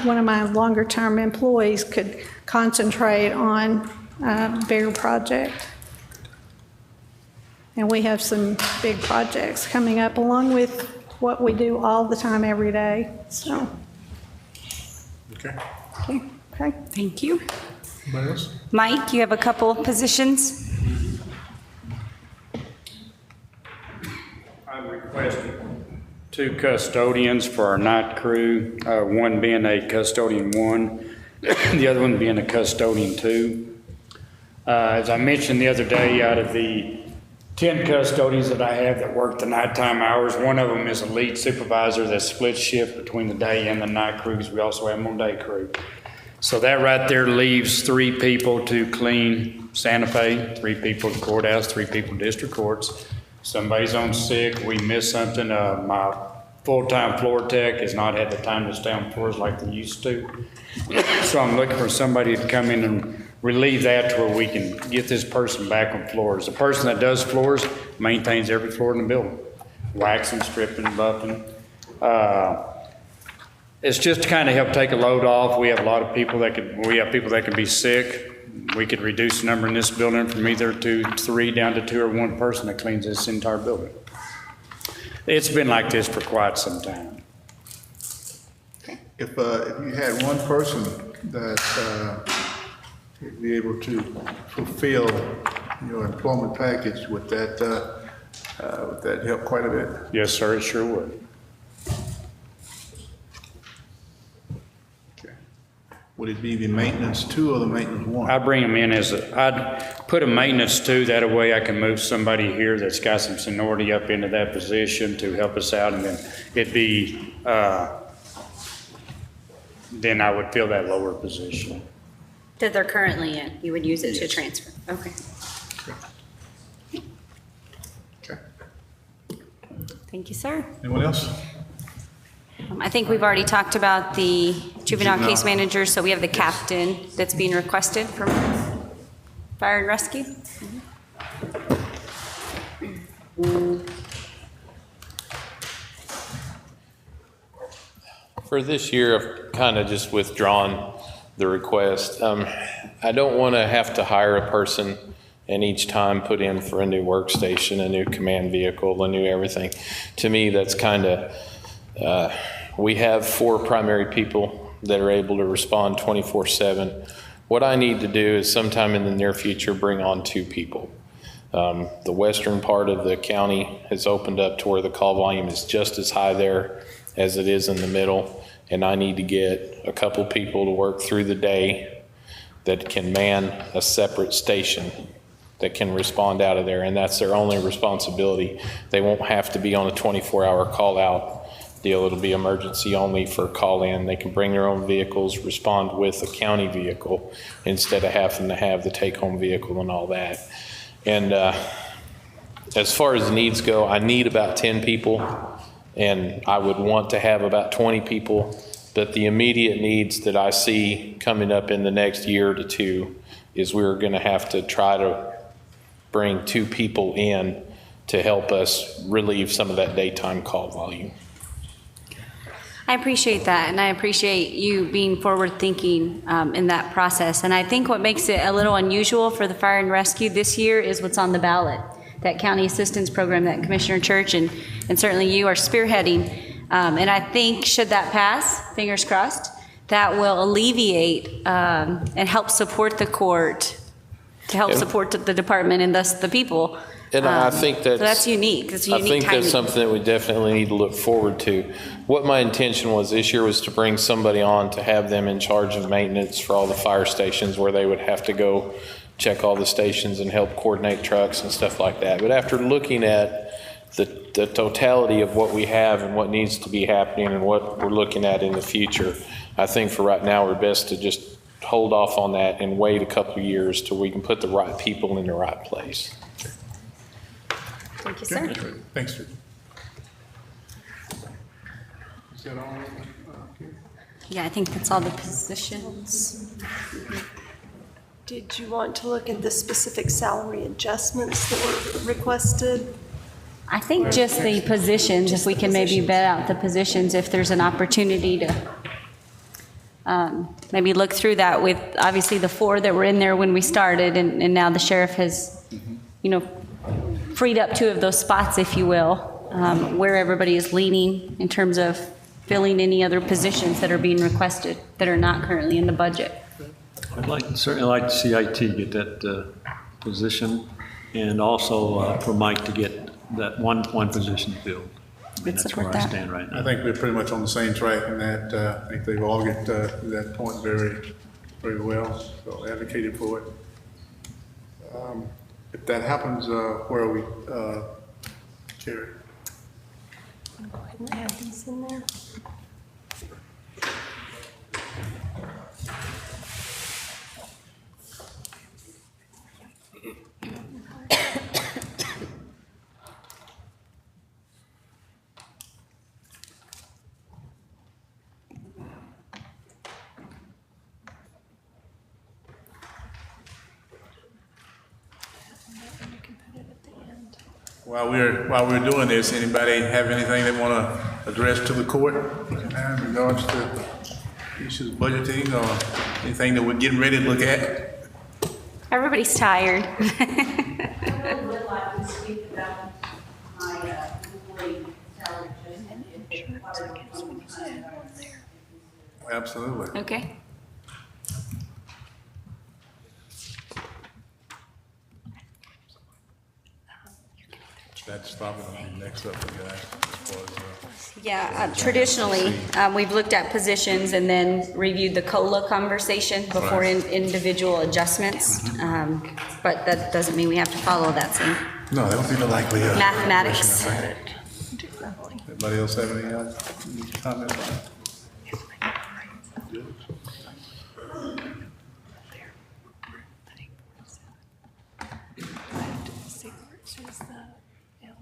one of my longer term employees could concentrate on bigger project. And we have some big projects coming up along with what we do all the time, every day, so. Okay. Okay, thank you. Anybody else? Mike, you have a couple of positions. I'm requesting 2 custodians for our night crew, one being a custodian 1, the other one being a custodian 2. As I mentioned the other day, out of the 10 custodians that I have that work the nighttime hours, one of them is a lead supervisor that splits shift between the day and the night crews. We also have them on day crew. So that right there leaves 3 people to clean Santa Fe, 3 people at courthouse, 3 people in district courts. Somebody's on sick, we miss something. My full-time floor tech has not had the time to stay on floors like they used to. So I'm looking for somebody to come in and relieve that to where we can get this person back on floors. The person that does floors maintains every floor in the building, waxing, stripping, buffing. It's just to kind of help take a load off. We have a lot of people that can be sick. We could reduce the number in this building from either 2, 3 down to 2 or 1 person that cleans this entire building. It's been like this for quite some time. If you had one person that would be able to fulfill your employment package, would that help quite a bit? Yes, sir, it sure would. Okay. Would it be the maintenance 2 or the maintenance 1? I bring them in I'd put a maintenance 2, that way I can move somebody here that's got some seniority up into that position to help us out, and then it'd be, then I would fill that lower position. That they're currently in, you would use it to transfer. Okay. Okay. Thank you, sir. Anyone else? I think we've already talked about the juvenile case manager, so we have the captain that's being requested from fire and rescue. For this year, I've kind of just withdrawn the request. I don't want to have to hire a person and each time put in for a new workstation, a new command vehicle, a new everything. To me, that's kind of, we have 4 primary people that are able to respond 24/7. What I need to do is sometime in the near future, bring on 2 people. The western part of the county has opened up to where the call volume is just as high there as it is in the middle, and I need to get a couple people to work through the day that can man a separate station that can respond out of there, and that's their only responsibility. They won't have to be on a 24-hour call-out deal. It'll be emergency only for call-in. They can bring their own vehicles, respond with a county vehicle instead of having to have the take-home vehicle and all that. And as far as needs go, I need about 10 people, and I would want to have about 20 people, but the immediate needs that I see coming up in the next year to 2 is we're going to have to try to bring 2 people in to help us relieve some of that daytime call volume. I appreciate that, and I appreciate you being forward-thinking in that process. And I think what makes it a little unusual for the fire and rescue this year is what's on the ballot, that county assistance program that Commissioner Church and certainly you are spearheading. And I think should that pass, fingers crossed, that will alleviate and help support the court, to help support the department and thus the people. And I think that's unique. It's a unique I think timing. that's something that we definitely need to look forward to. What my intention was this year was to bring somebody on to have them in charge of maintenance for all the fire stations, where they would have to go check all the stations and help coordinate trucks and stuff like that. But after looking at the totality of what we have and what needs to be happening and what we're looking at in the future, I think for right now we're best to just hold off on that and wait a couple of years till we can put the right people in the right place. Thank you, sir. Thanks, sir. Is that all? Yeah, I think that's all the positions. Did you want to look at the specific salary adjustments that were requested? I think just the positions, if we can maybe vet out the positions, if there's an opportunity to maybe look through that with obviously the 4 that were in there when we started, and now the sheriff has, freed up 2 of those spots, if you will, where everybody is leaning in terms of filling any other positions that are being requested that are not currently in the budget. I'd certainly like to see IT get that position, and also for Mike to get that one position filled. I mean, that's where I stand right now. I think we're pretty much on the same track in that. I think they've all get to that point very, very well, so advocated for it. If that happens, where are we, Carrie? Go ahead and add these in there. While we're doing this, anybody have anything they want to address to the court in regards to issues budgeting or anything that we're getting ready to look at? Everybody's tired. I would like to speak about my employee salary adjustment. Absolutely. Okay. That's probably next up for you guys. Yeah, traditionally, we've looked at positions and then reviewed the COLA conversation before individual adjustments. But that doesn't mean we have to follow that same No, that would be the likely. mathematics. Anybody else have any comments on it?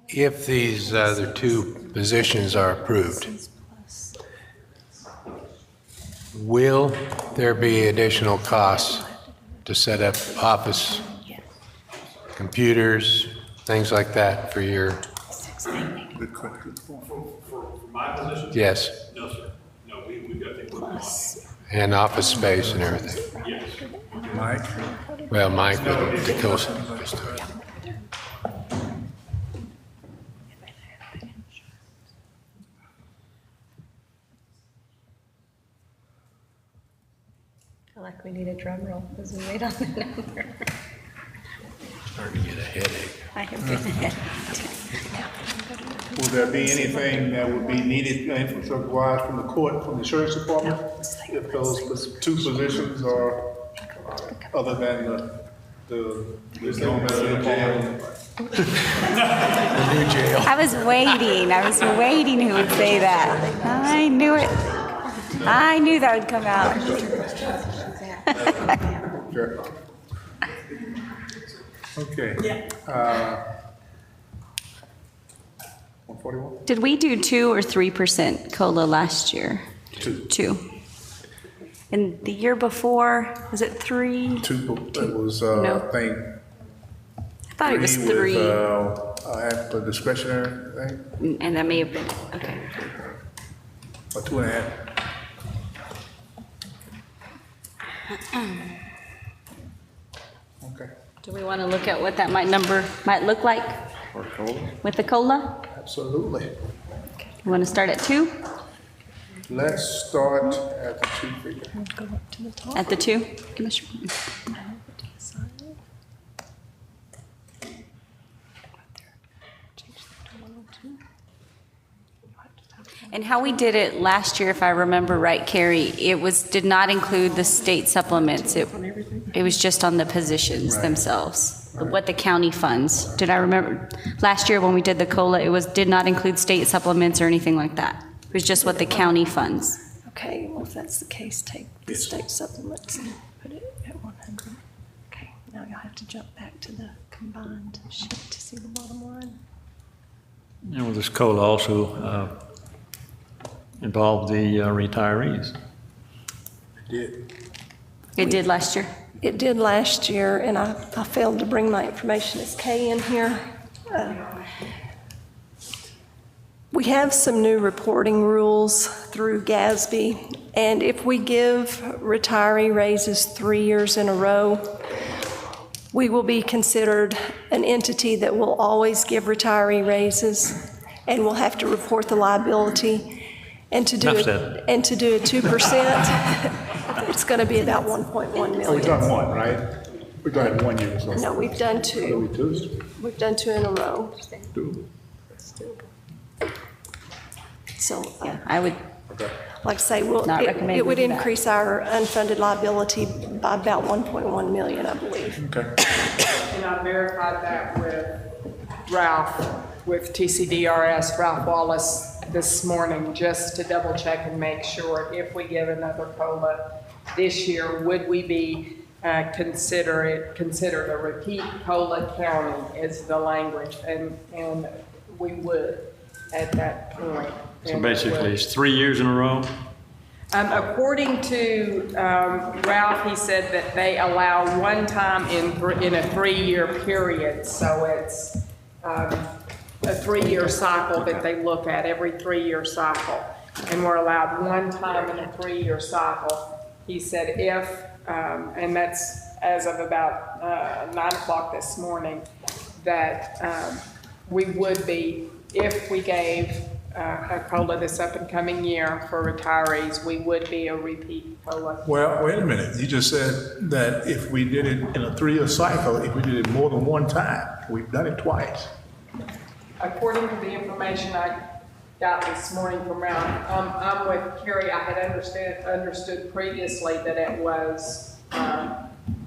If these other 2 positions are approved, will there be additional costs to set up office, computers, things like that for your? Good question. For my position? Yes. No, sir. No, we And office space and everything. Mike? Well, Mike with the coast. I feel like we need a drum roll as we wait on the number. Starting to get a headache. I have been ahead. Will there be anything that would be needed infrastructure-wise from the court, from the insurance department? If those two positions are, other than the jail? I was waiting who would say that. I knew it. I knew that would come out. Sure. Okay. 141? Did we do 2 or 3% COLA last year? 2. And the year before, was it 3? 2, it was, No. I think. I thought it was 3. After discretionary thing, And that may have been, okay. or 2.5. Okay. Do we want to look at what that number might look like with the COLA? Absolutely. You want to start at 2? Let's start at the 2 figure. At the 2, Commissioner? And how we did it last year, if I remember right, Carrie, did not include the state supplements. It was just on the positions themselves, what the county funds. Did I remember? Last year when we did the COLA, did not include state supplements or anything like that. It was just what the county funds. Okay, well, if that's the case, take the state supplements and put it at 100. Okay, now you'll have to jump back to the combined sheet to see the bottom line. And with this COLA also involved the retirees. It did. It did last year? It did last year, and I failed to bring my information as Kay in here. We have some new reporting rules through GASB, and if we give retiree raises 3 years in a row, we will be considered an entity that will always give retiree raises, and we'll have to report the liability. And to do a 2%, it's going to be about 1.1 million. We've done one, right? We've done 1 year. So. No, we've done 2. We've done 2 in a row. So I would, like I say, it would increase our unfunded liability by about 1.1 million, I believe. Okay. And I verified that with Ralph, with TCDRS, Ralph Wallace, this morning, just to double check and make sure if we give another COLA this year, would we be considered a repeat COLA county is the language, and we would at that point. So basically, it's 3 years in a row? According to Ralph, he said that they allow one time in a 3-year period, so it's a 3-year cycle that they look at, every 3-year cycle. And we're allowed one time in a 3-year cycle. He said if, and that's as of about 9 o'clock this morning, that we would be, if we gave a COLA this up and coming year for retirees, we would be a repeat COLA. Well, wait a minute. You just said that if we did it in a 3-year cycle, if we did it more than one time, we've done it twice. According to the information I got this morning from Ralph, I'm with Carrie. I had understood previously that it was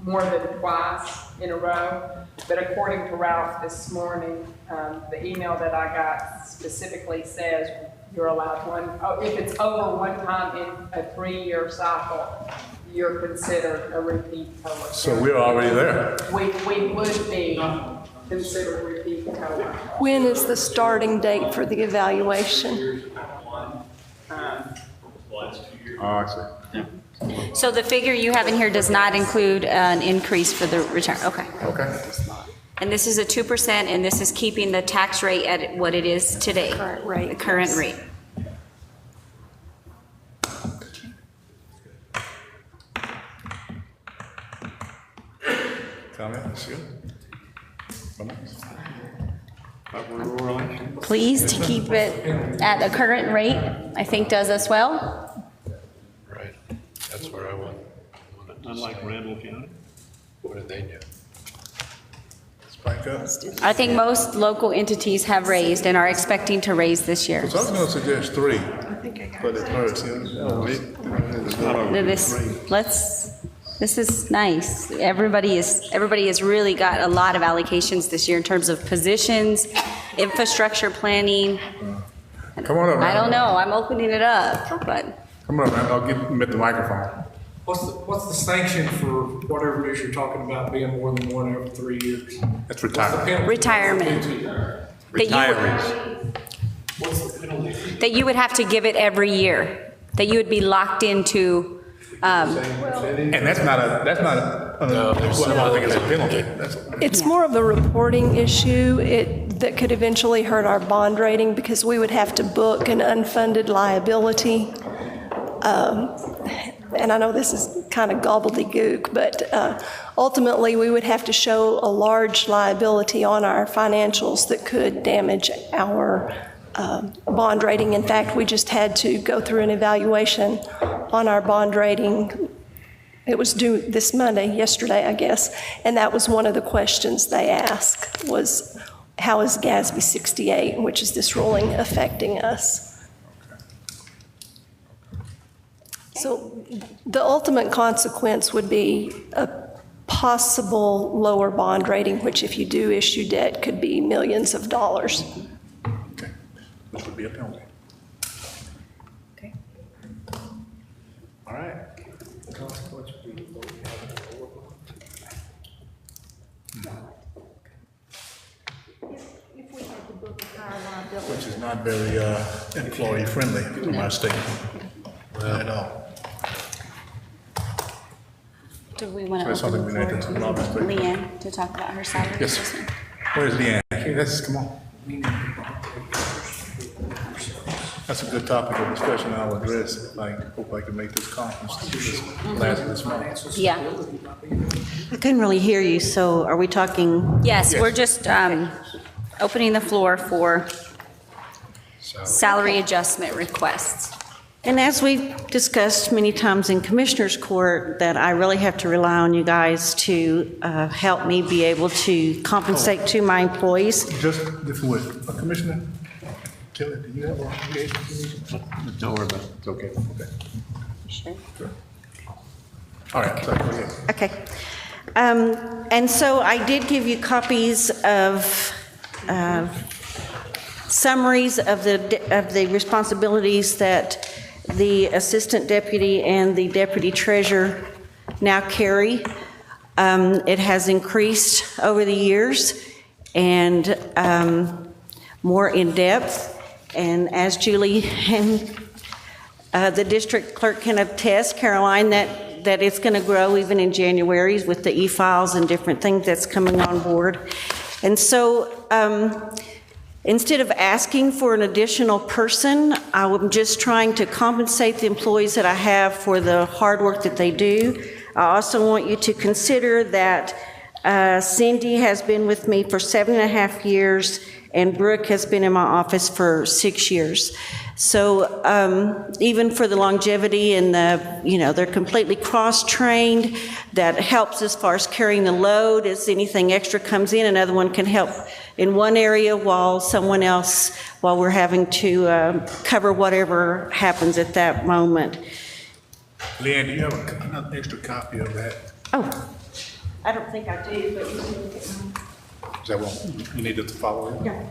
more than twice in a row, but according to Ralph this morning, the email that I got specifically says you're allowed if it's over one time in a 3-year cycle, you're considered a repeat COLA. So we're already there. We would be considered repeat COLA. When is the starting date for the evaluation? Oh, I see. so the figure you have in here does not include an increase for the return, okay. Okay. And this is a 2%, and this is keeping the tax rate at what it is today. Current rate. The current rate. Pleased to keep it at a current rate, I think does us well. Right, that's where I want. Unlike Randall County. What did they do? Spike up. I think most local entities have raised and are expecting to raise this year. So I was gonna suggest 3, but it hurts, This is nice. Everybody has really got a lot of allocations this year in terms of positions, infrastructure planning. Come on up, man. I don't know, I'm opening it up, but Come on, man, I'll get him at the microphone. What's the sanction for whatever it is you're talking about being more than one every 3 years? That's retirement. retirement. Retirees. What's the penalty? That you would have to give it every year, that you would be locked into, And that's not a, what I think is a penalty. It's more of a reporting issue that could eventually hurt our bond rating because we would have to book an unfunded liability. And I know this is kind of gobbledygook, but ultimately we would have to show a large liability on our financials that could damage our bond rating. In fact, we just had to go through an evaluation on our bond rating. It was due this Monday, yesterday, I guess, and that was one of the questions they asked was, how is GASB 68, which is this ruling, affecting us? So the ultimate consequence would be a possible lower bond rating, which if you do issue debt could be millions of dollars. Okay, which would be a penalty. Okay. All right. The consequence would be lower bond. If we had to book a higher liability. Which is not very employee-friendly from our state at all. do we want to That's open something the we floor need to to allow Mr. Leanne to talk about her salary Yes. adjustment? Where's Leanne? Okay, let's, come on. That's a good topic of discussion I'll address. I hope I can make this conference last this month. Yeah. I couldn't really hear you, so are we talking? Yes, we're just opening the floor for salary adjustment requests. And as we've discussed many times in Commissioners Court, that I really have to rely on you guys to help me be able to compensate to my employees. Just before, Commissioner Kelly, do you have an obligation? Don't worry about it. It's okay, okay. Sure. All right, sorry, go ahead. Okay. And so I did give you copies of summaries of the responsibilities that the assistant deputy and the deputy treasurer now carry. It has increased over the years and more in depth. And as Julie and the district clerk can attest, Caroline, that it's going to grow even in January with the e-files and different things that's coming on board. And so instead of asking for an additional person, I'm just trying to compensate the employees that I have for the hard work that they do. I also want you to consider that Cindy has been with me for 7.5 years, and Brooke has been in my office for 6 years. So even for the longevity and they're completely cross-trained. That helps as far as carrying the load. As anything extra comes in, another one can help in one area while we're having to cover whatever happens at that moment. Leanne, do you have another extra copy of that? Oh, I don't think I do, but you can look at mine. Is that what you needed to follow it? Yeah.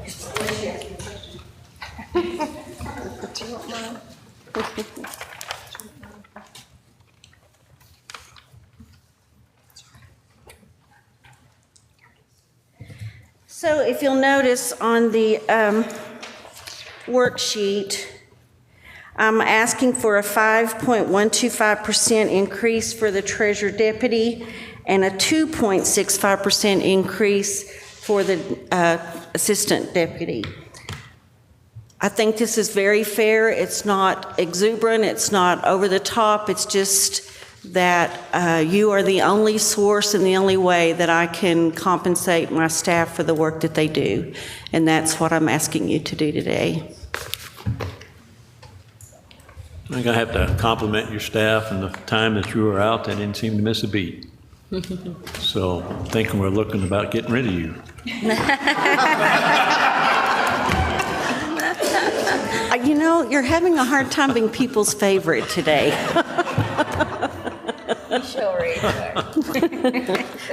So if you'll notice on the worksheet, I'm asking for a 5.125% increase for the treasurer deputy and a 2.65% increase for the assistant deputy. I think this is very fair. It's not exuberant. It's not over the top. It's just that you are the only source and the only way that I can compensate my staff for the work that they do. And that's what I'm asking you to do today. I'm gonna have to compliment your staff and the time that you were out. They didn't seem to miss a beat. So I'm thinking we're looking about getting rid of you. You know, you're having a hard time being people's favorite today.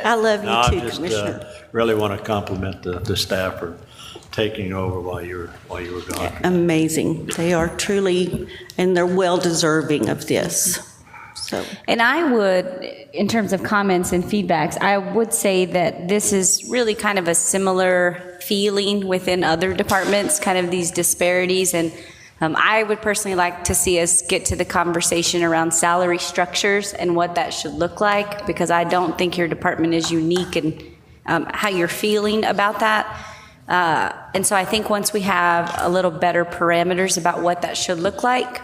I love you No, I too, just Commissioner. really want to compliment the staff for taking over while you were gone. Amazing. They are truly, and they're well deserving of this. So. And I would, in terms of comments and feedbacks, I would say that this is really kind of a similar feeling within other departments, kind of these disparities. And I would personally like to see us get to the conversation around salary structures and what that should look like, because I don't think your department is unique in how you're feeling about that. And so I think once we have a little better parameters about what that should look like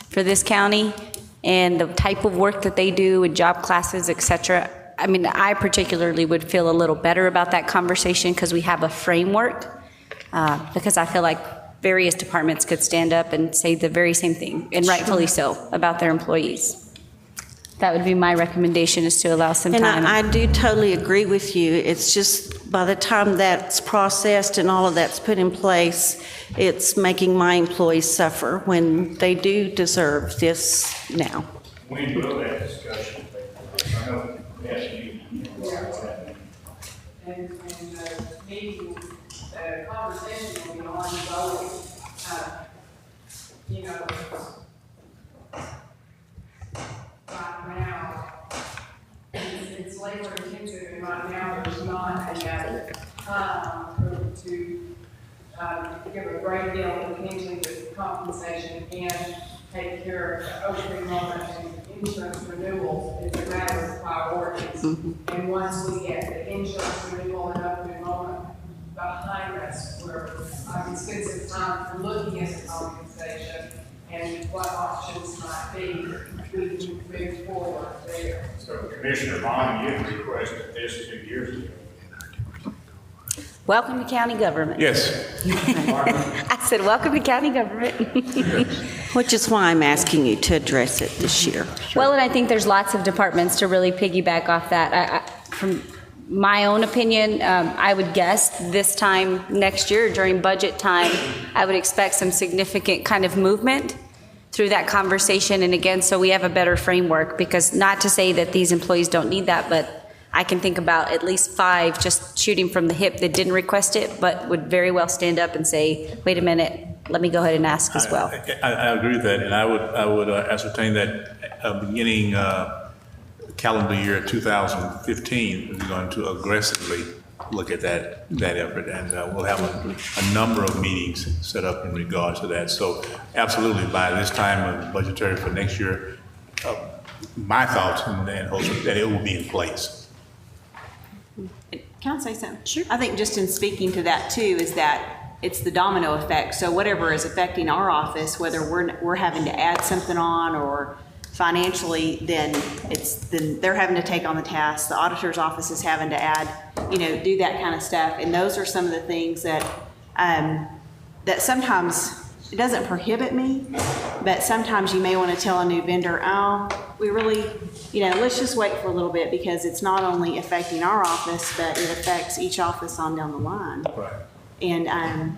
for this county and the type of work that they do and job classes, et cetera, I mean, I particularly would feel a little better about that conversation because we have a framework, because I feel like various departments could stand up and say the very same thing, and rightfully so, about their employees. That would be my recommendation, is to allow some time. And I do totally agree with you. It's just by the time that's processed and all of that's put in place, it's making my employees suffer when they do deserve this now. We will have discussion. I know that's you. And meeting, conversation will be ongoing. You know, right now, it's labor intensive, and right now there's not enough time to give a great deal of attention to compensation and take care of open enrollment and insurance renewals. It's a matter of priorities. And once we get the insurance renewal and open enrollment behind us, where I can spend some time looking at the compensation and what options might be, we can move forward there. So Commissioner Bond, you requested this 2 years ago. Welcome to county government. Yes. I said, welcome to county government. Which is why I'm asking you to address it this year. Well, and I think there's lots of departments to really piggyback off that. From my own opinion, I would guess this time next year during budget time, I would expect some significant kind of movement through that conversation. And again, so we have a better framework, because not to say that these employees don't need that, but I can think about at least 5 just shooting from the hip that didn't request it, but would very well stand up and say, wait a minute, let me go ahead and ask as well. I agree with that, and I would ascertain that beginning calendar year 2015, we're going to aggressively look at that effort, and we'll have a number of meetings set up in regards to that. So absolutely, by this time of budgetary for next year, my thoughts and hopes that it will be in place. Can I say something? Sure. I think just in speaking to that too, is that it's the domino effect. So whatever is affecting our office, whether we're having to add something on or financially, then they're having to take on the task. The auditor's office is having to add, do that kind of stuff. And those are some of the things that that sometimes it doesn't prohibit me, but sometimes you may want to tell a new vendor, we really, let's just wait for a little bit, because it's not only affecting our office, but it affects each office on down the line. Right. And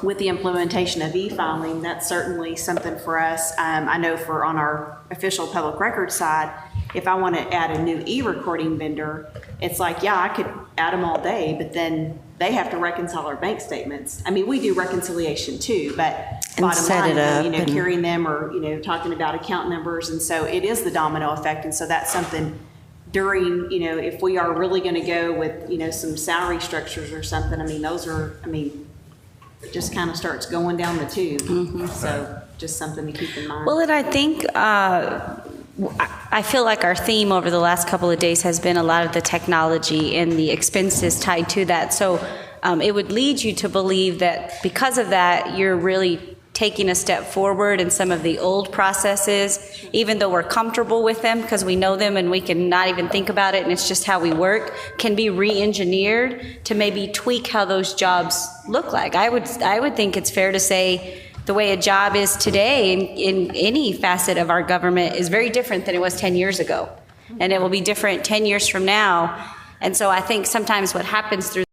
with the implementation of e-filing, that's certainly something for us. I know on our official public record side, if I want to add a new e-recording vendor, it's like, I could add them all day, but then they have to reconcile our bank statements. I mean, we do reconciliation too, but bottom line, carrying them or, talking about account numbers. And so it is the domino effect. And so that's something during, if we are really going to go with, some salary structures or something, it just kind of starts going down the tube. So just something to keep in mind. Well, and I think, I feel like our theme over the last couple of days has been a lot of the technology and the expenses tied to that. So it would lead you to believe that because of that, you're really taking a step forward in some of the old processes, even though we're comfortable with them because we know them and we can not even think about it and it's just how we work, can be re-engineered to maybe tweak how those jobs look like. I would think it's fair to say the way a job is today in any facet of our government is very different than it was 10 years ago. And it will be different 10 years from now. And so I think sometimes what happens through